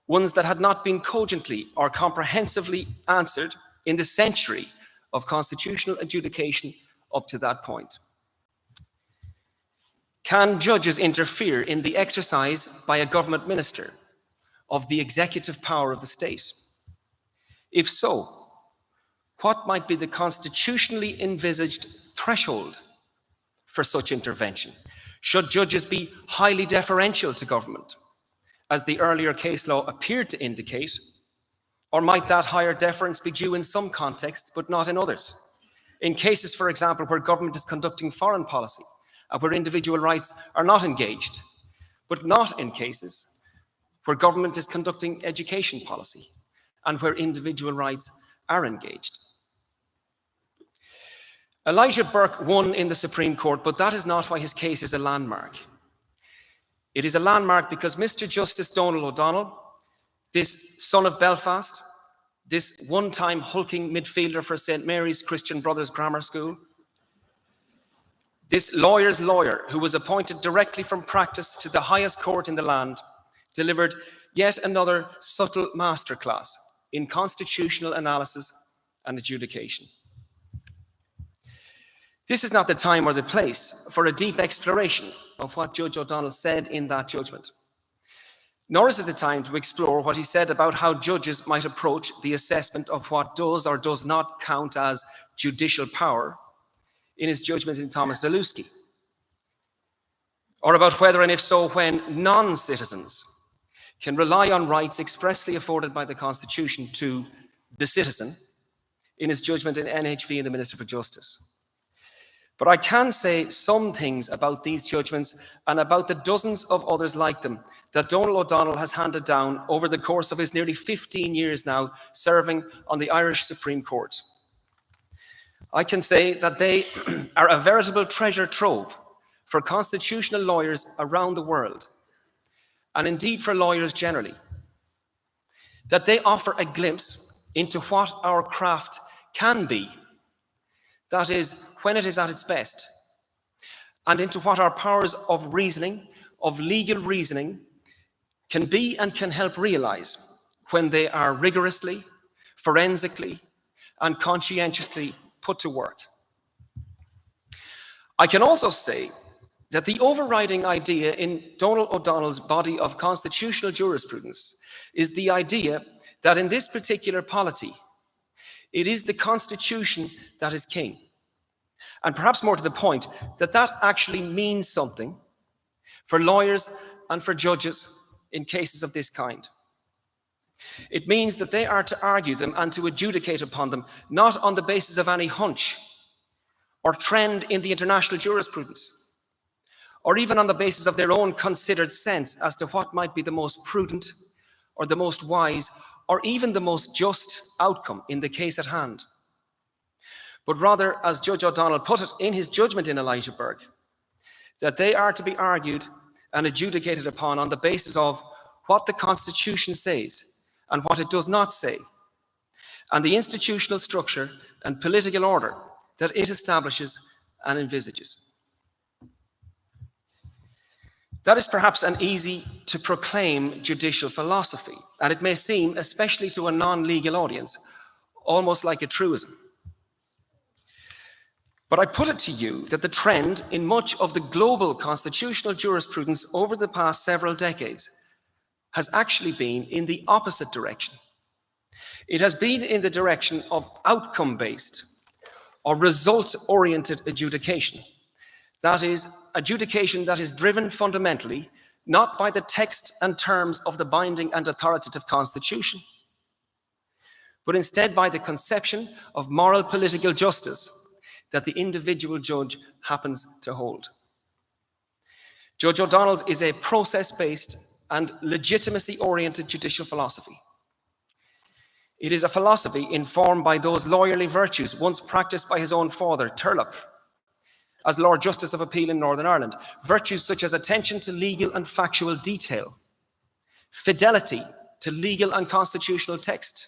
S13: ones that had not been cogently or comprehensively answered in the century of constitutional adjudication up to that point. Can judges interfere in the exercise by a government minister of the executive power of the state? If so, what might be the constitutionally envisaged threshold for such intervention? Should judges be highly deferential to government, as the earlier case law appeared to indicate? Or might that higher deference be due in some contexts, but not in others? In cases, for example, where government is conducting foreign policy and where individual rights are not engaged, but not in cases where government is conducting education policy and where individual rights are engaged. Elijah Burke won in the Supreme Court, but that is not why his case is a landmark. It is a landmark because Mr. Justice Donal O'Donnell, this son of Belfast, this one-time hulking midfielder for St. Mary's Christian Brothers Grammar School, this lawyer's lawyer who was appointed directly from practice to the highest court in the land, delivered yet another subtle masterclass in constitutional analysis and adjudication. This is not the time or the place for a deep exploration of what Judge O'Donnell said in that judgment, nor is it the time to explore what he said about how judges might approach the assessment of what does or does not count as judicial power in his judgment in Thomas Zalewski, or about whether and if so when non-citizens can rely on rights expressly afforded by the Constitution to the citizen in his judgment in NHV and the Minister for Justice. But I can say some things about these judgments and about the dozens of others like them that Donal O'Donnell has handed down over the course of his nearly 15 years now serving on the Irish Supreme Court. I can say that they are a veritable treasure trove for constitutional lawyers around the world, and indeed for lawyers generally, that they offer a glimpse into what our craft can be, that is, when it is at its best, and into what our powers of reasoning, of legal reasoning, can be and can help realize when they are rigorously, forensically, and conscientiously put to work. I can also say that the overriding idea in Donal O'Donnell's body of constitutional jurisprudence is the idea that in this particular polity, it is the Constitution that is king. And perhaps more to the point, that actually means something for lawyers and for judges in cases of this kind. It means that they are to argue them and to adjudicate upon them, not on the basis of any hunch or trend in the international jurisprudence, or even on the basis of their own considered sense as to what might be the most prudent or the most wise or even the most just outcome in the case at hand. But rather, as Judge O'Donnell put it in his judgment in Elijah Burke, that they are to be argued and adjudicated upon on the basis of what the Constitution says and what it does not say, and the institutional structure and political order that it establishes and envisages. That is perhaps an easy to proclaim judicial philosophy, and it may seem, especially to a non-legal audience, almost like a truism. But I put it to you that the trend in much of the global constitutional jurisprudence over the past several decades has actually been in the opposite direction. It has been in the direction of outcome-based or result-oriented adjudication. That is, adjudication that is driven fundamentally not by the text and terms of the binding and authoritative Constitution, but instead by the conception of moral political justice that the individual judge happens to hold. Judge O'Donnell's is a process-based and legitimacy-oriented judicial philosophy. It is a philosophy informed by those lawyerly virtues once practiced by his own father, Turlough, as Lord Justice of Appeal in Northern Ireland. Virtues such as attention to legal and factual detail, fidelity to legal and constitutional text,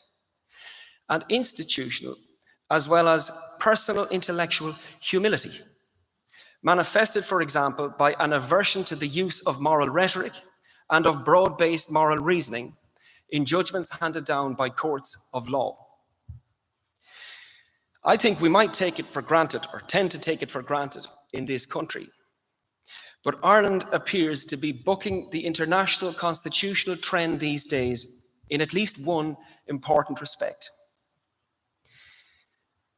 S13: and institutional, as well as personal intellectual humility, manifested, for example, by an aversion to the use of moral rhetoric and of broad-based moral reasoning in judgments handed down by courts of law. I think we might take it for granted, or tend to take it for granted, in this country. But Ireland appears to be bucking the international constitutional trend these days in at least one important respect.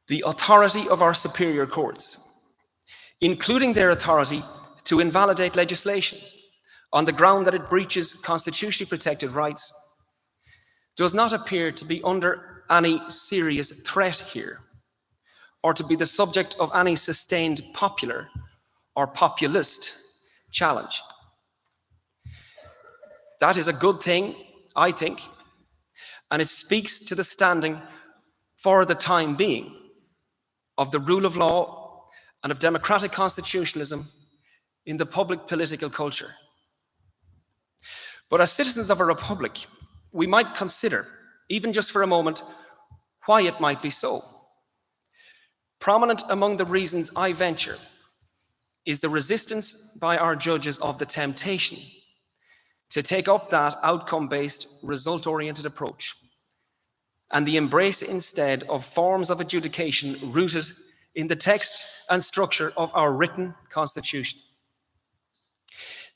S13: The authority of our superior courts, including their authority to invalidate legislation on the ground that it breaches constitutionally protected rights, does not appear to be under any serious threat here, or to be the subject of any sustained popular or populist challenge. That is a good thing, I think, and it speaks to the standing, for the time being, of the rule of law and of democratic constitutionalism in the public political culture. But as citizens of a republic, we might consider, even just for a moment, why it might be so. Prominent among the reasons I venture is the resistance by our judges of the temptation to take up that outcome-based, result-oriented approach, and the embrace instead of forms of adjudication rooted in the text and structure of our written constitution.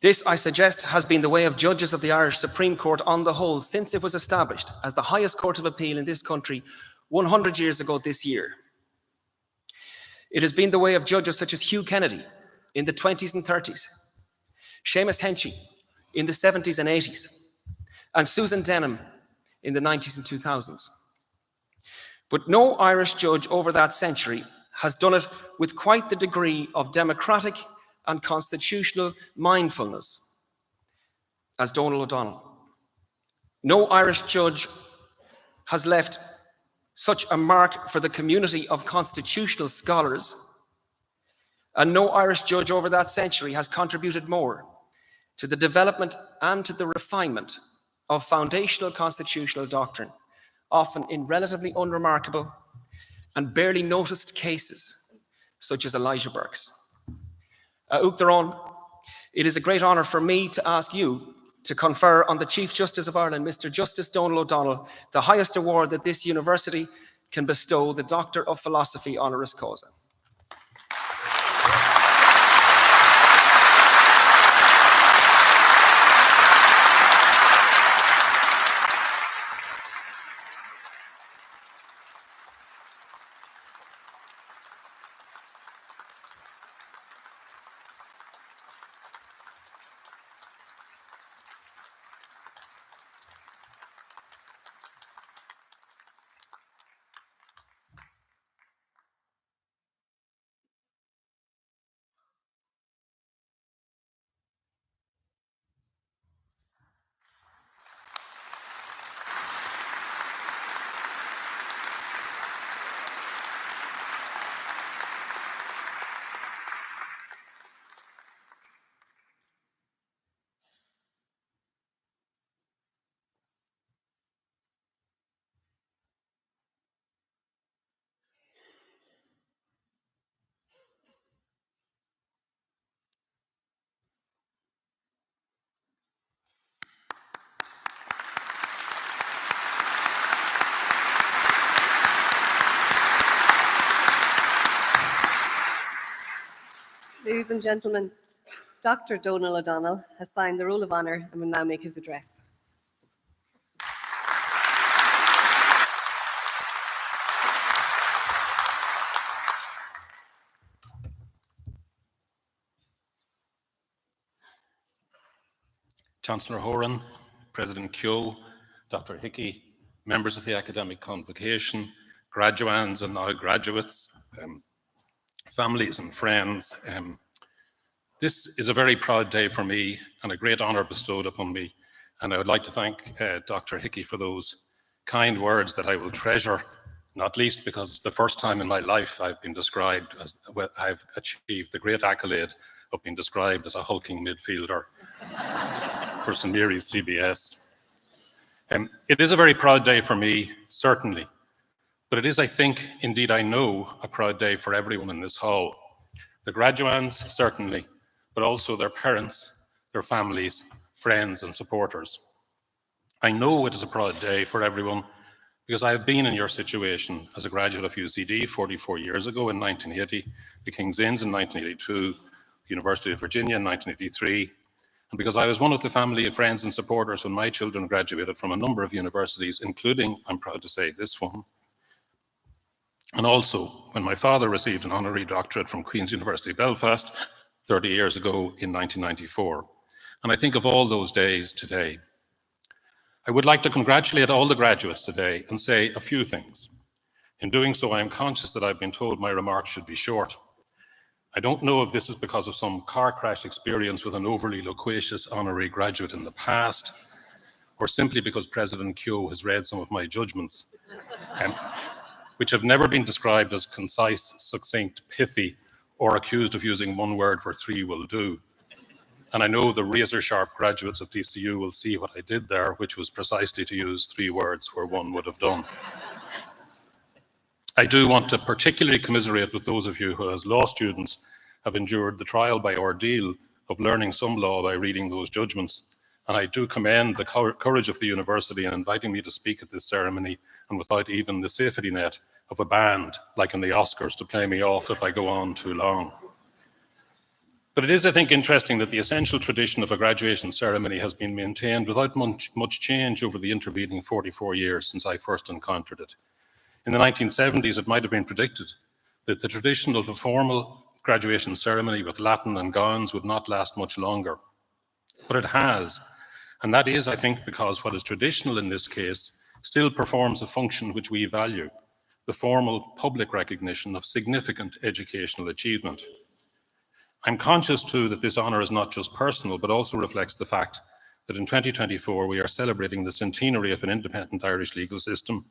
S13: This, I suggest, has been the way of judges of the Irish Supreme Court on the whole since it was established as the highest court of appeal in this country 100 years ago this year. It has been the way of judges such as Hugh Kennedy in the 20s and 30s, Seamus Henchy in the 70s and 80s, and Susan Denham in the 90s and 2000s. But no Irish judge over that century has done it with quite the degree of democratic and constitutional mindfulness as Donal O'Donnell. No Irish judge has left such a mark for the community of constitutional scholars, and no Irish judge over that century has contributed more to the development and to the refinement of foundational constitutional doctrine, often in relatively unremarkable and barely noticed cases, such as Elijah Burke's. Uachtaráin, it is a great honour for me to ask you to confer on the Chief Justice of Ireland, Mr. Justice Donal O'Donnell, the highest award that this university can bestow, the Doctor of Philosophy honoris causa.
S10: Ladies and gentlemen, Dr. Donal O'Donnell has signed the Roll of Honour and will now make his address.
S14: Chancellor Horan, President Keogh, Dr. Hickey, members of the academic convocation, graduands and now graduates, families and friends. This is a very proud day for me and a great honour bestowed upon me. And I would like to thank Dr. Hickey for those kind words that I will treasure, not least because it's the first time in my life I've been described as, well, I've achieved the great accolade of being described as a hulking midfielder for St Mary's CBS. It is a very proud day for me, certainly, but it is, I think, indeed I know, a proud day for everyone in this hall. The graduands, certainly, but also their parents, their families, friends and supporters. I know it is a proud day for everyone because I have been in your situation as a graduate of UCD 44 years ago in 1980, the King's Inns in 1982, the University of Virginia in 1983, and because I was one of the family, friends and supporters when my children graduated from a number of universities, including, I'm proud to say, this one, and also when my father received an honorary doctorate from Queen's University Belfast 30 years ago in 1994. And I think of all those days today. I would like to congratulate all the graduates today and say a few things. In doing so, I am conscious that I've been told my remarks should be short. I don't know if this is because of some car crash experience with an overly loquacious honorary graduate in the past, or simply because President Keogh has read some of my judgments, which have never been described as concise, succinct, pithy, or accused of using one word where three will do. And I know the razor-sharp graduates of DCU will see what I did there, which was precisely to use three words where one would have done. I do want to particularly commiserate with those of you who, as law students, have endured the trial by ordeal of learning some law by reading those judgments. And I do commend the courage of the university in inviting me to speak at this ceremony, and without even the safety net of a band, like in the Oscars, to play me off if I go on too long. But it is, I think, interesting that the essential tradition of a graduation ceremony has been maintained without much change over the intervening 44 years since I first encountered it. In the 1970s, it might have been predicted that the tradition of a formal graduation ceremony with Latin and gowns would not last much longer. But it has, and that is, I think, because what is traditional in this case still performs a function which we value, the formal public recognition of significant educational achievement. I'm conscious too that this honour is not just personal, but also reflects the fact that in 2024 we are celebrating the centenary of an independent Irish legal system,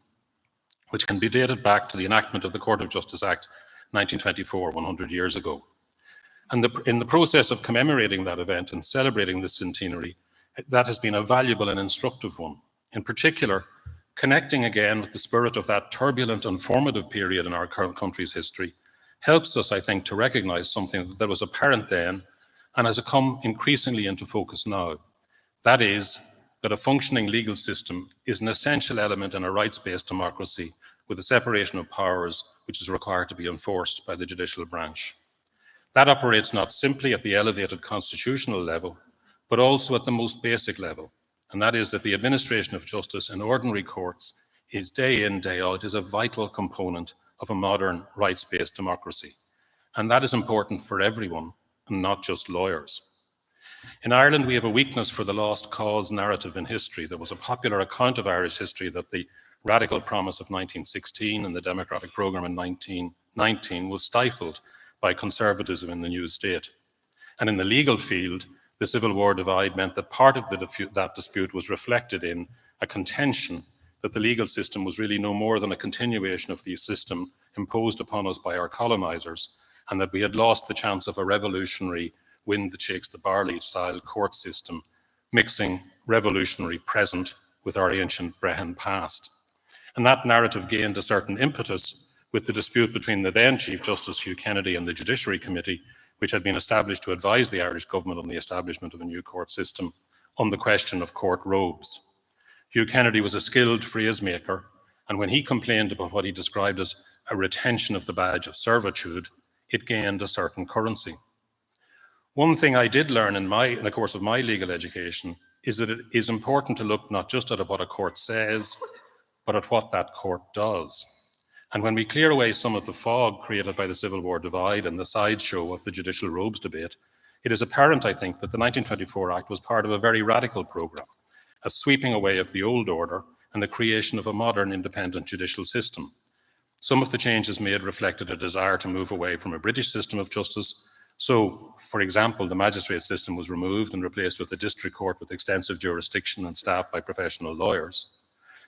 S14: which can be dated back to the enactment of the Court of Justice Act 1924, 100 years ago. And in the process of commemorating that event and celebrating this centenary, that has been a valuable and instructive one. In particular, connecting again with the spirit of that turbulent and formative period in our current country's history helps us, I think, to recognise something that was apparent then and has come increasingly into focus now. That is, that a functioning legal system is an essential element in a rights-based democracy with a separation of powers which is required to be enforced by the judicial branch. That operates not simply at the elevated constitutional level, but also at the most basic level, and that is that the administration of justice in ordinary courts is day in, day out, is a vital component of a modern rights-based democracy. And that is important for everyone, and not just lawyers. In Ireland, we have a weakness for the lost cause narrative in history. There was a popular account of Irish history that the radical promise of 1916 and the democratic programme in 1919 was stifled by conservatism in the new state. And in the legal field, the Civil War divide meant that part of that dispute was reflected in a contention that the legal system was really no more than a continuation of the system imposed upon us by our colonisers, and that we had lost the chance of a revolutionary wind that shakes the barley style court system, mixing revolutionary present with our ancient Brehon past. And that narrative gained a certain impetus with the dispute between the then Chief Justice Hugh Kennedy and the Judiciary Committee, which had been established to advise the Irish government on the establishment of a new court system on the question of court robes. Hugh Kennedy was a skilled phrasemaker, and when he complained about what he described as a retention of the badge of servitude, it gained a certain currency. One thing I did learn in the course of my legal education is that it is important to look not just at what a court says, but at what that court does. And when we clear away some of the fog created by the Civil War divide and the sideshow of the judicial robes debate, it is apparent, I think, that the 1924 Act was part of a very radical programme, a sweeping away of the old order and the creation of a modern independent judicial system. Some of the changes made reflected a desire to move away from a British system of justice. So, for example, the magistrate system was removed and replaced with a district court with extensive jurisdiction and staffed by professional lawyers.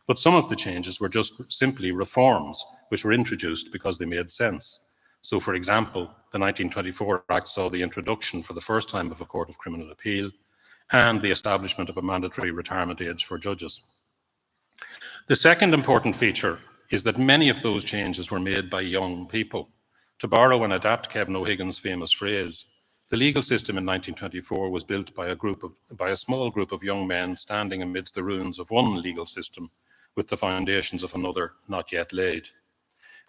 S14: But some of the changes were just simply reforms, which were introduced because they made sense. So, for example, the 1924 Act saw the introduction for the first time of a Court of Criminal Appeal and the establishment of a mandatory retirement age for judges. The second important feature is that many of those changes were made by young people. To borrow and adapt Kevin O'Higgins' famous phrase, the legal system in 1924 was built by a small group of young men standing amidst the ruins of one legal system with the foundations of another not yet laid.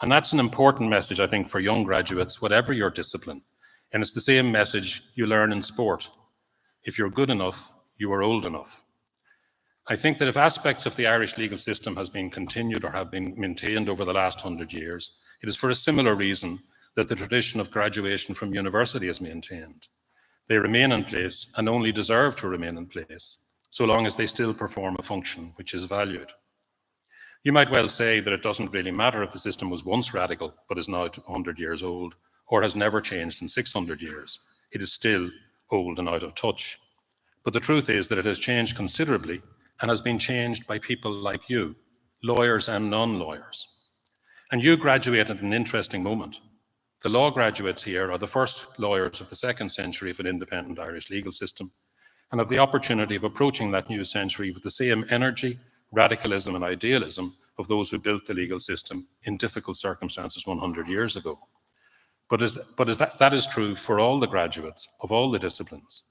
S14: And that's an important message, I think, for young graduates, whatever your discipline. And it's the same message you learn in sport. If you're good enough, you are old enough. I think that if aspects of the Irish legal system has been continued or have been maintained over the last 100 years, it is for a similar reason that the tradition of graduation from university is maintained. They remain in place and only deserve to remain in place, so long as they still perform a function which is valued. You might well say that it doesn't really matter if the system was once radical but is now 100 years old, or has never changed in 600 years. It is still old and out of touch. But the truth is that it has changed considerably and has been changed by people like you, lawyers and non-lawyers. And you graduate at an interesting moment. The law graduates here are the first lawyers of the second century of an independent Irish legal system, and have the opportunity of approaching that new century with the same energy, radicalism and idealism of those who built the legal system in difficult circumstances 100 years ago. That is true for all the graduates of all the disciplines.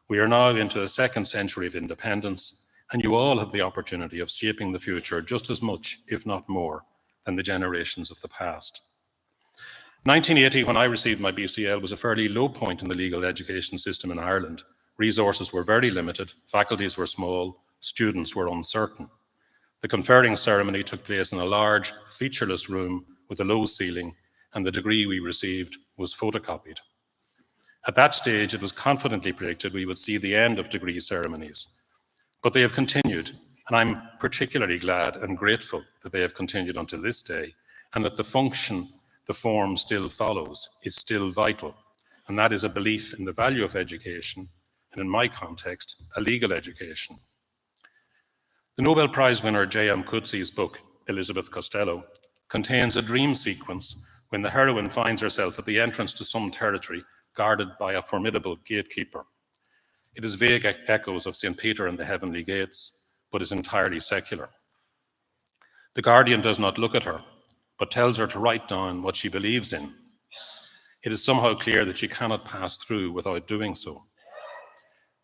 S14: We are now into a second century of independence, and you all have the opportunity of shaping the future just as much, if not more, than the generations of the past. 1980, when I received my BCL, was a fairly low point in the legal education system in Ireland. Resources were very limited, faculties were small, students were uncertain. The conferring ceremony took place in a large, featureless room with a low ceiling, and the degree we received was photocopied. At that stage, it was confidently predicted we would see the end of degree ceremonies. But they have continued, and I'm particularly glad and grateful that they have continued until this day, and that the function the form still follows is still vital, and that is a belief in the value of education, and in my context, a legal education. The Nobel Prize winner J.M. Coetzee's book, Elizabeth Costello, contains a dream sequence when the heroine finds herself at the entrance to some territory guarded by a formidable gatekeeper. It is vague echoes of St. Peter and the heavenly gates, but is entirely secular. The guardian does not look at her, but tells her to write down what she believes in. It is somehow clear that she cannot pass through without doing so.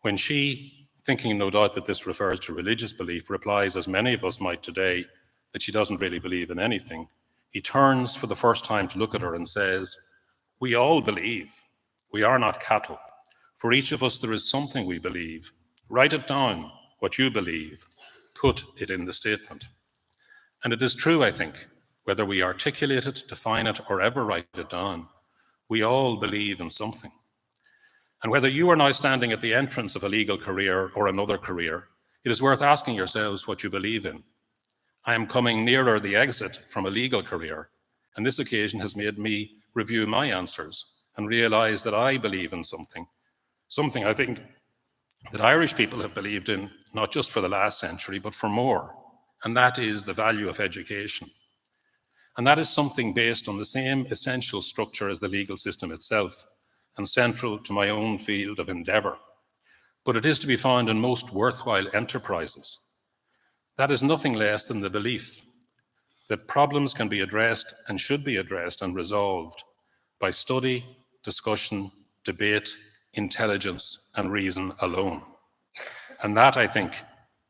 S14: When she, thinking no doubt that this refers to religious belief, replies, as many of us might today, that she doesn't really believe in anything, he turns for the first time to look at her and says, "We all believe. We are not cattle. For each of us there is something we believe. Write it down, what you believe. Put it in the statement." And it is true, I think, whether we articulate it, define it, or ever write it down, we all believe in something. And whether you are now standing at the entrance of a legal career or another career, it is worth asking yourselves what you believe in. I am coming nearer the exit from a legal career, and this occasion has made me review my answers and realize that I believe in something I think that Irish people have believed in, not just for the last century, but for more, and that is the value of education. And that is something based on the same essential structure as the legal system itself, and central to my own field of endeavour. But it is to be found in most worthwhile enterprises. That is nothing less than the belief that problems can be addressed and should be addressed and resolved by study, discussion, debate, intelligence, and reason alone. And that, I think,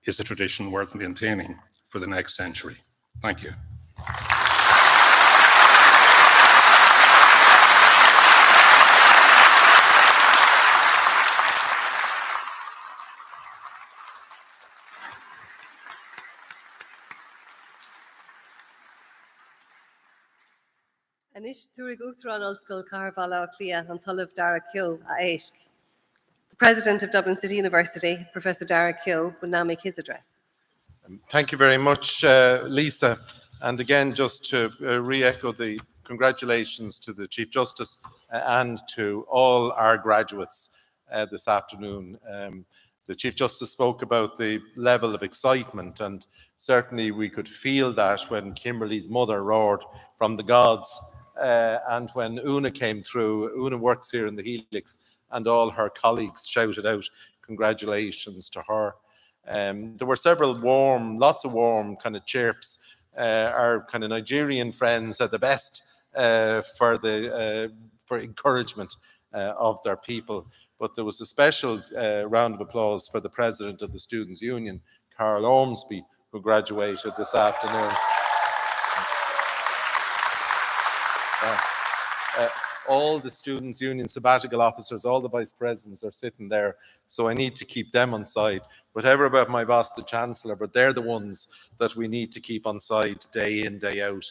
S14: is a tradition worth maintaining for the next century. Thank you.
S10: Anish Turig Uchtran Ulskul Carvala Clia and Tullav Dara Kyo Aishk. The President of Dublin City University, Professor Dara Kyo, will now make his address.
S15: Thank you very much, Lisa. And again, just to re-echo the congratulations to the Chief Justice and to all our graduates this afternoon. The Chief Justice spoke about the level of excitement, and certainly we could feel that when Kimberly's mother roared from the gods, and when Una came through. Una works here in the Helix, and all her colleagues shouted out congratulations to her. There were lots of warm kind of chirps. Our kind of Nigerian friends are the best for encouragement of their people. But there was a special round of applause for the president of the Students' Union, Carol Ormsby, who graduated this afternoon. All the Students' Union sabbatical officers, all the vice presidents are sitting there, so I need to keep them on side. Whatever about my boss, the Chancellor, but they're the ones that we need to keep on side day in, day out.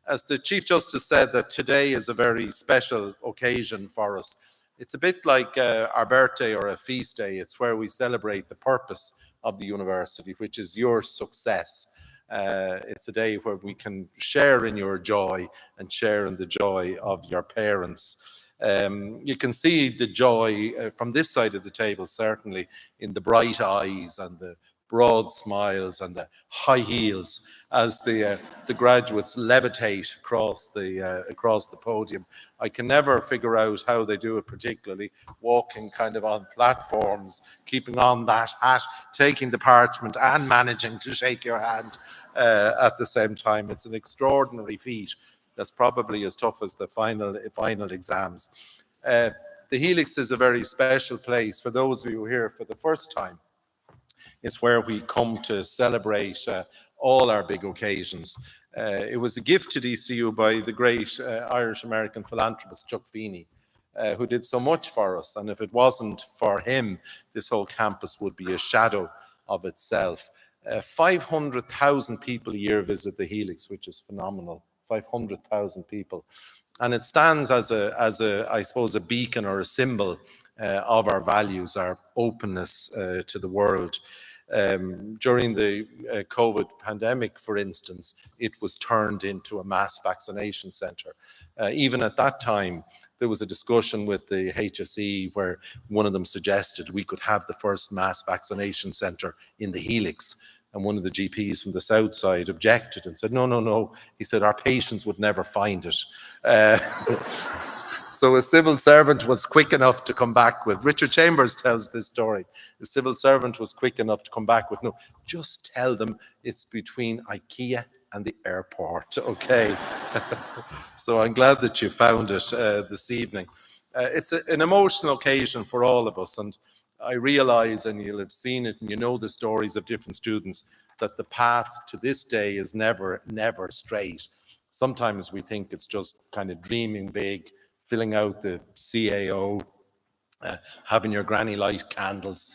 S15: As the Chief Justice said, that today is a very special occasion for us. It's a bit like our birthday or a feast day. It's where we celebrate the purpose of the university, which is your success. It's a day where we can share in your joy and share in the joy of your parents. You can see the joy from this side of the table, certainly, in the bright eyes and the broad smiles and the high heels as the graduates levitate across the podium. I can never figure out how they do it, particularly walking kind of on platforms, keeping on that hat, taking the parchment and managing to shake your hand at the same time. It's an extraordinary feat. That's probably as tough as the final exams. The Helix is a very special place. For those of you who are here for the first time, it's where we come to celebrate all our big occasions. It was a gift to DCU by the great Irish-American philanthropist Chuck Feeney, who did so much for us. And if it wasn't for him, this whole campus would be a shadow of itself. 500,000 people a year visit the Helix, which is phenomenal. 500,000 people. And it stands as I suppose, a beacon or a symbol of our values, our openness to the world. During the COVID pandemic, for instance, it was turned into a mass vaccination centre. Even at that time, there was a discussion with the HSE where one of them suggested we could have the first mass vaccination centre in the Helix. And one of the GPs from the south side objected and said, no. He said, our patients would never find it. So a civil servant was quick enough to come back with, Richard Chambers tells this story, the civil servant was quick enough to come back with, no, just tell them it's between IKEA and the airport, okay? So I'm glad that you found it this evening. It's an emotional occasion for all of us, and I realize, and you'll have seen it and you know the stories of different students, that the path to this day is never straight. Sometimes we think it's just kind of dreaming big, filling out the CAO, having your granny light candles.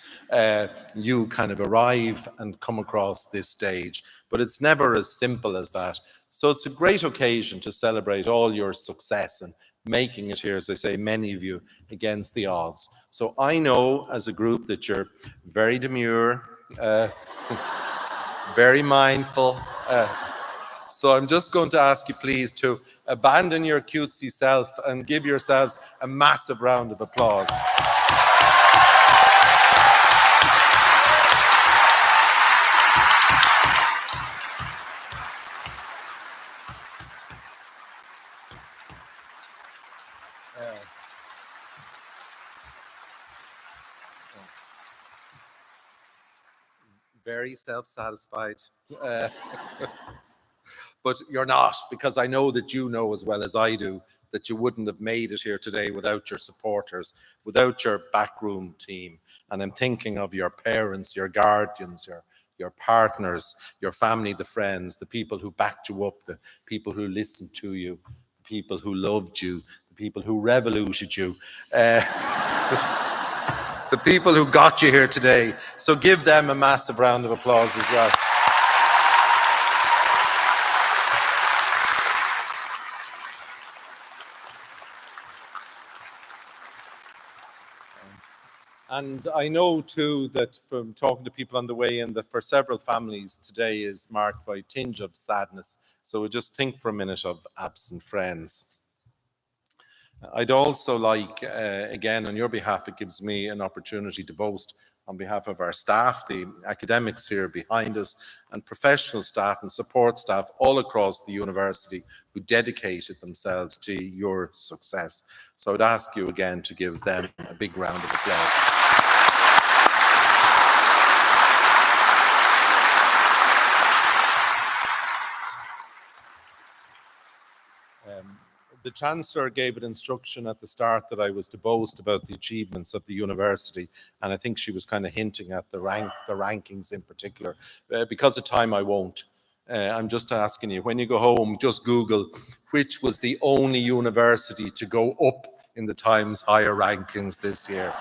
S15: You kind of arrive and come across this stage, but it's never as simple as that. So it's a great occasion to celebrate all your success and making it here, as I say, many of you against the odds. So I know as a group that you're very demure, very mindful. So I'm just going to ask you please to abandon your cutesy self and give yourselves a massive round of applause. Very self-satisfied. But you're not, because I know that you know as well as I do that you wouldn't have made it here today without your supporters, without your backroom team. And I'm thinking of your parents, your guardians, your partners, your family, the friends, the people who backed you up, the people who listened to you, the people who loved you, the people who revoluted you. The people who got you here today. So give them a massive round of applause as well. And I know too that from talking to people on the way in that for several families today is marked by a tinge of sadness. So we just think for a minute of absent friends. I'd also like, again, on your behalf, it gives me an opportunity to boast on behalf of our staff, the academics here behind us, and professional staff and support staff all across the university who dedicated themselves to your success. So I'd ask you again to give them a big round of applause. The Chancellor gave an instruction at the start that I was to boast about the achievements of the university, and I think she was kind of hinting at the rankings in particular. Because of time, I won't. I'm just asking you, when you go home, just Google which was the only university to go up in the Times Higher rankings this year.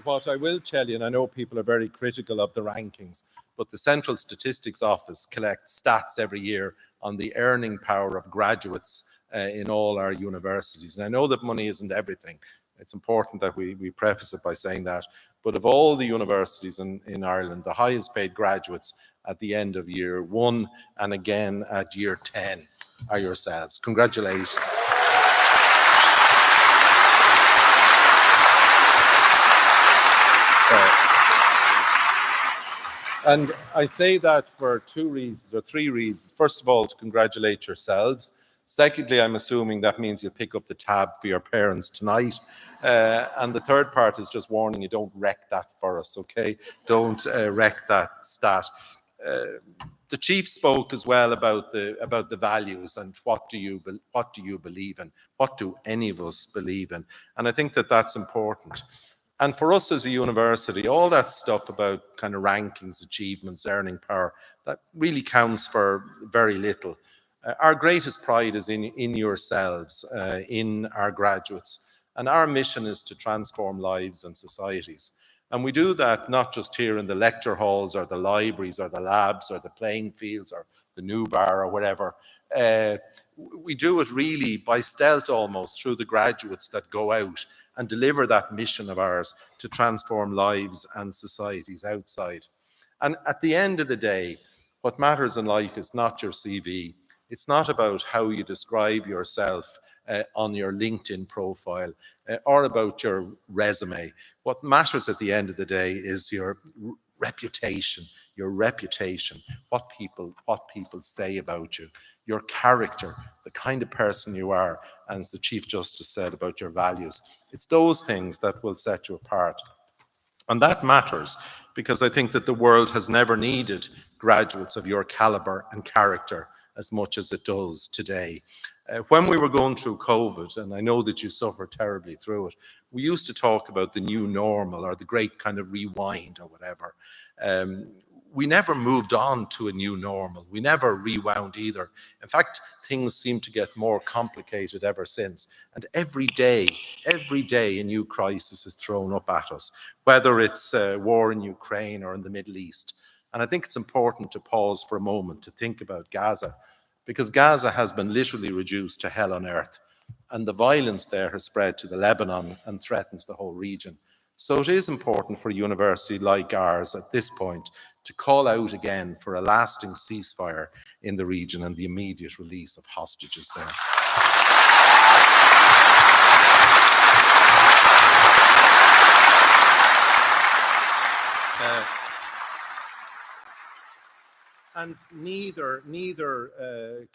S15: What I will tell you, and I know people are very critical of the rankings, but the Central Statistics Office collects stats every year on the earning power of graduates in all our universities. And I know that money isn't everything. It's important that we preface it by saying that. But of all the universities in Ireland, the highest paid graduates at the end of year 1 and again at year 10 are yourselves. Congratulations. And I say that for 2 reasons or 3 reasons. First of all, to congratulate yourselves. Secondly, I'm assuming that means you'll pick up the tab for your parents tonight. And the third part is just warning you, don't wreck that for us, okay? Don't wreck that stat. The Chief spoke as well about the values and what do you believe in? What do any of us believe in? And I think that that's important. And for us as a university, all that stuff about kind of rankings, achievements, earning power, that really counts for very little. Our greatest pride is in yourselves, in our graduates. And our mission is to transform lives and societies. And we do that not just here in the lecture halls or the libraries or the labs or the playing fields or the new bar or whatever. We do it really by stealth almost through the graduates that go out and deliver that mission of ours to transform lives and societies outside. And at the end of the day, what matters in life is not your CV. It's not about how you describe yourself on your LinkedIn profile or about your resume. What matters at the end of the day is your reputation, what people say about you, your character, the kind of person you are, and as the Chief Justice said about your values. It's those things that will set you apart. And that matters because I think that the world has never needed graduates of your caliber and character as much as it does today. When we were going through COVID, and I know that you suffered terribly through it, we used to talk about the new normal or the great kind of rewind or whatever. We never moved on to a new normal. We never rewound either. In fact, things seem to get more complicated ever since. And every day, a new crisis is thrown up at us, whether it's war in Ukraine or in the Middle East. And I think it's important to pause for a moment to think about Gaza, because Gaza has been literally reduced to hell on earth. And the violence there has spread to the Lebanon and threatens the whole region. So it is important for a university like ours at this point to call out again for a lasting ceasefire in the region and the immediate release of hostages there. And neither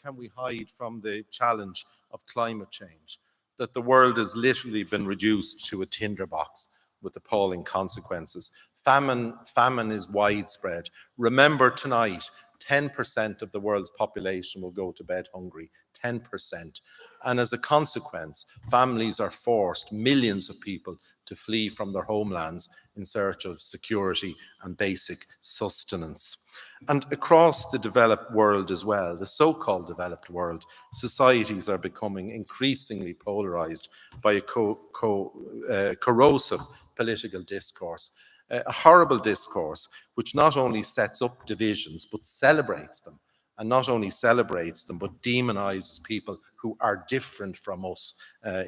S15: can we hide from the challenge of climate change, that the world has literally been reduced to a tinderbox with appalling consequences. Famine is widespread. Remember tonight, 10% of the world's population will go to bed hungry, 10%. And as a consequence, families are forced, millions of people, to flee from their homelands in search of security and basic sustenance. And across the developed world as well, the so-called developed world, societies are becoming increasingly polarized by a corrosive political discourse, a horrible discourse which not only sets up divisions but celebrates them. and not only celebrates them, but demonizes people who are different from us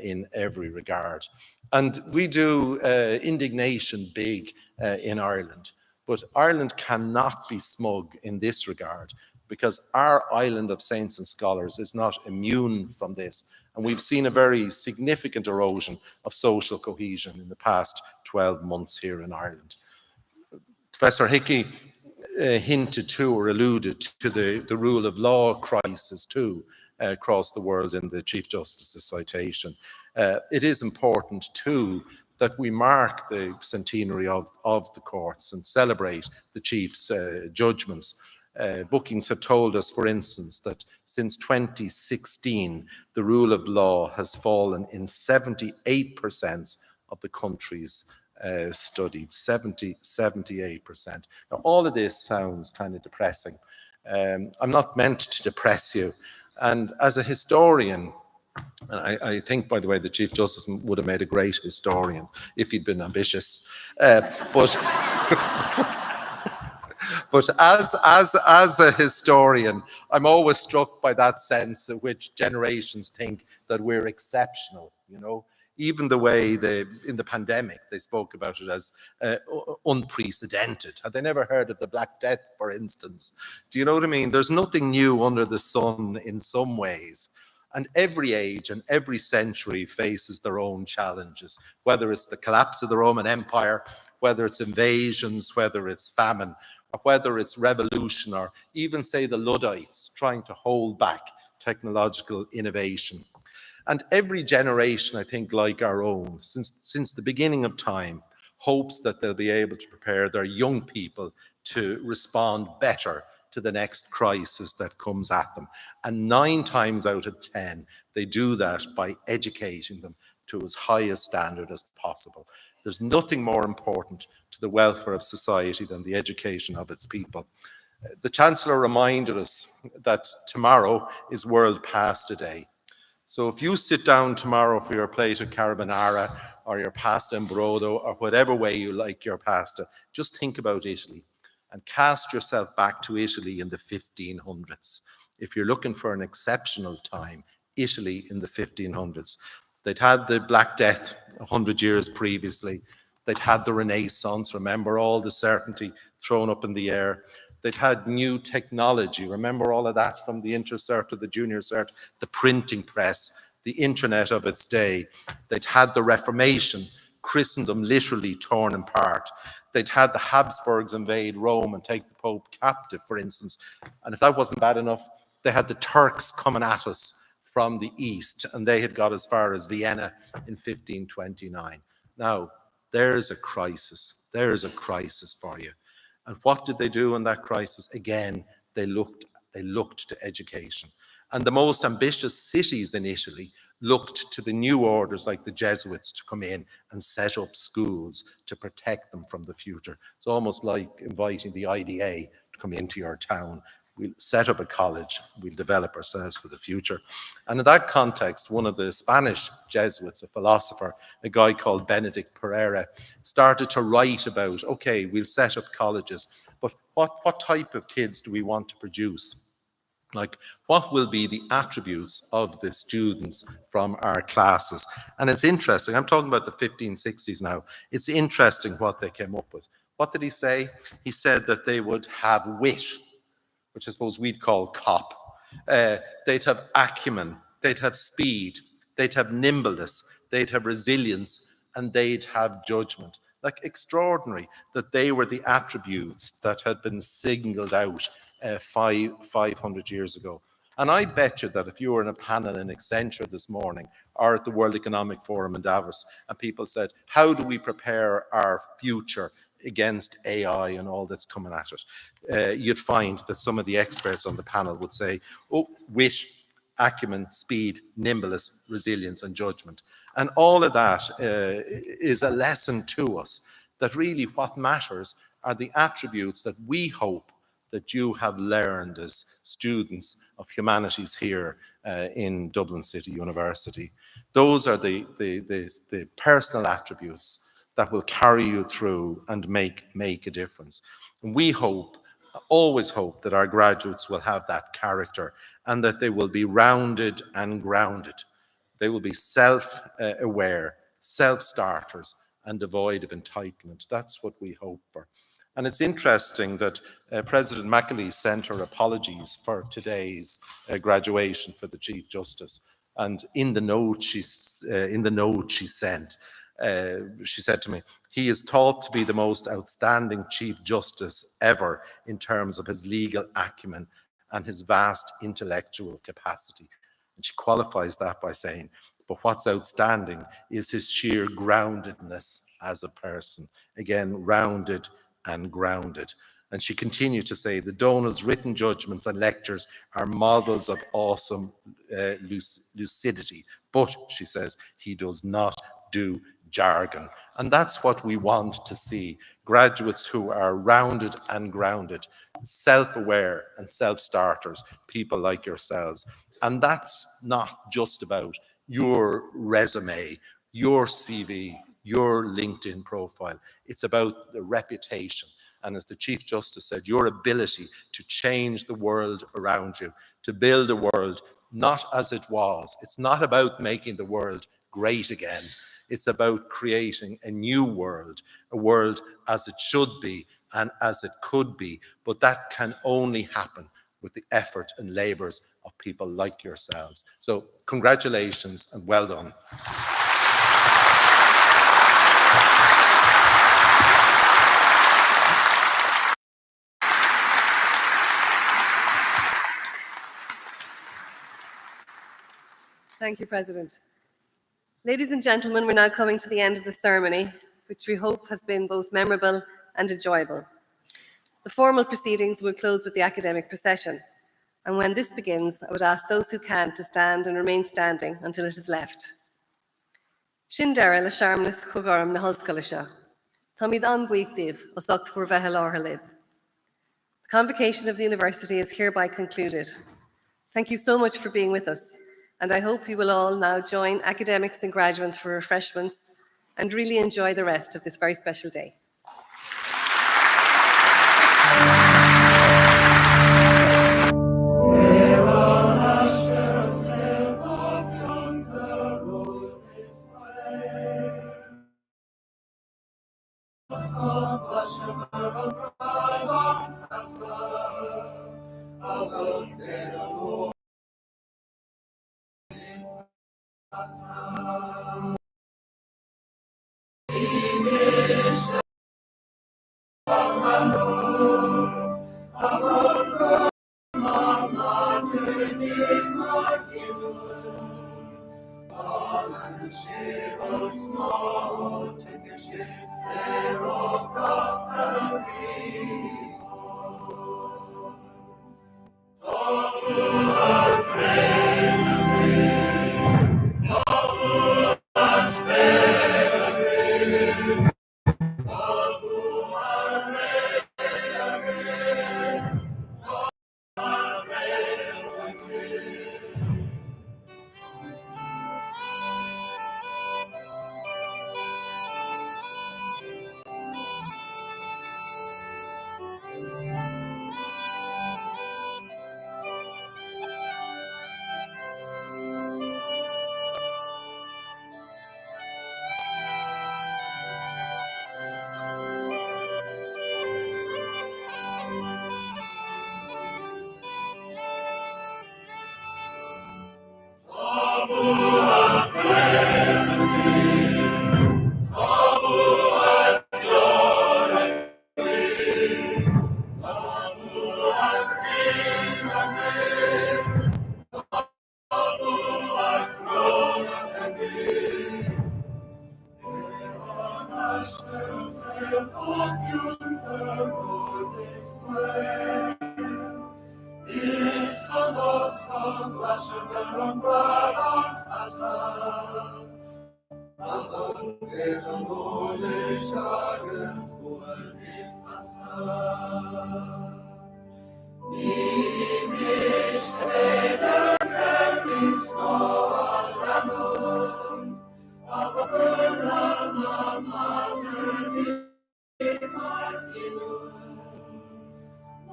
S15: in every regard. And we do indignation big in Ireland, but Ireland cannot be smug in this regard, because our island of saints and scholars is not immune from this. And we've seen a very significant erosion of social cohesion in the past 12 months here in Ireland. Professor Hickey hinted to or alluded to the rule of law crisis too across the world in the Chief Justice's citation. It is important too that we mark the centenary of the courts and celebrate the Chief's judgments. Bookings have told us, for instance, that since 2016, the rule of law has fallen in 78% of the countries studied, 78%. Now, all of this sounds kind of depressing. I'm not meant to depress you. And as a historian, and I think, by the way, the Chief Justice would have made a great historian if he'd been ambitious. But as a historian, I'm always struck by that sense in which generations think that we're exceptional, you know. Even the way in the pandemic, they spoke about it as unprecedented. Had they never heard of the Black Death, for instance? Do you know what I mean? There's nothing new under the sun in some ways. And every age and every century faces their own challenges, whether it's the collapse of the Roman Empire, whether it's invasions, whether it's famine, or whether it's revolution, or even, say, the Luddites trying to hold back technological innovation. And every generation, I think, like our own, since the beginning of time, hopes that they'll be able to prepare their young people to respond better to the next crisis that comes at them. And 9 times out of 10, they do that by educating them to as high a standard as possible. There's nothing more important to the welfare of society than the education of its people. The Chancellor reminded us that tomorrow is World Pasta Day. So if you sit down tomorrow for your plate of carbonara or your pasta in brodo or whatever way you like your pasta, just think about Italy and cast yourself back to Italy in the 1500s. If you're looking for an exceptional time, Italy in the 1500s. They'd had the Black Death 100 years previously. They'd had the Renaissance, remember all the certainty thrown up in the air. They'd had new technology. Remember all of that from the intercert to the junior cert, the printing press, the internet of its day. They'd had the Reformation, Christendom literally torn apart. They'd had the Habsburgs invade Rome and take the Pope captive, for instance. And if that wasn't bad enough, they had the Turks coming at us from the east, and they had got as far as Vienna in 1529. Now, there's a crisis. There's a crisis for you. And what did they do in that crisis? Again, they looked to education. And the most ambitious cities in Italy looked to the new orders like the Jesuits to come in and set up schools to protect them from the future. It's almost like inviting the IDA to come into your town. We'll set up a college, we'll develop ourselves for the future. And in that context, one of the Spanish Jesuits, a philosopher, a guy called Benedict Pereira, started to write about, okay, we'll set up colleges, but what type of kids do we want to produce? Like, what will be the attributes of the students from our classes? And it's interesting, I'm talking about the 1560s now, it's interesting what they came up with. What did he say? He said that they would have wit, which I suppose we'd call cop. They'd have acumen, they'd have speed, they'd have nimbleness, they'd have resilience, and they'd have judgment. Like, extraordinary that they were the attributes that had been singled out 500 years ago. And I bet you that if you were in a panel in Accenture this morning or at the World Economic Forum in Davos, and people said, how do we prepare our future against AI and all that's coming at it? You'd find that some of the experts on the panel would say, oh, wit, acumen, speed, nimbleness, resilience, and judgment. And all of that is a lesson to us that really what matters are the attributes that we hope that you have learned as students of humanities here in Dublin City University. Those are the personal attributes that will carry you through and make a difference. And we hope always hope that our graduates will have that character and that they will be rounded and grounded. They will be self-aware, self-starters, and devoid of entitlement. That's what we hope for. And it's interesting that President McAlee sent her apologies for today's graduation for the Chief Justice. And in the note she sent, she said to me, "He is thought to be the most outstanding Chief Justice ever in terms of his legal acumen and his vast intellectual capacity." And she qualifies that by saying, "But what's outstanding is his sheer groundedness as a person." Again, rounded and grounded. And she continued to say, "The Donald's written judgments and lectures are models of awesome lucidity. But," she says, "he does not do jargon." And that's what we want to see. Graduates who are rounded and grounded, self-aware and self-starters, people like yourselves. And that's not just about your resume, your CV, your LinkedIn profile. It's about the reputation. And as the Chief Justice said, your ability to change the world around you, to build a world not as it was. It's not about making the world great again. It's about creating a new world, a world as it should be and as it could be. But that can only happen with the effort and labours of people like yourselves. So congratulations and well done.
S10: Thank you, President. Ladies and gentlemen, we're now coming to the end of the ceremony, which we hope has been both memorable and enjoyable. The formal proceedings will close with the academic procession. And when this begins, I would ask those who can to stand and remain standing until it is left. Sin deire le seaamlas chugairm na hOllscoile seo. Tá míad an buíochtaobh os ucht fuair bheithe láthair libh. The convocation of the university is hereby concluded. Thank you so much for being with us, and I hope you will all now join academics and graduates for refreshments and really enjoy the rest of this very special day.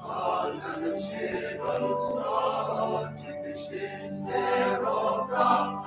S16: Allen and Shivan Snow, Tickishin, Zero, Cock,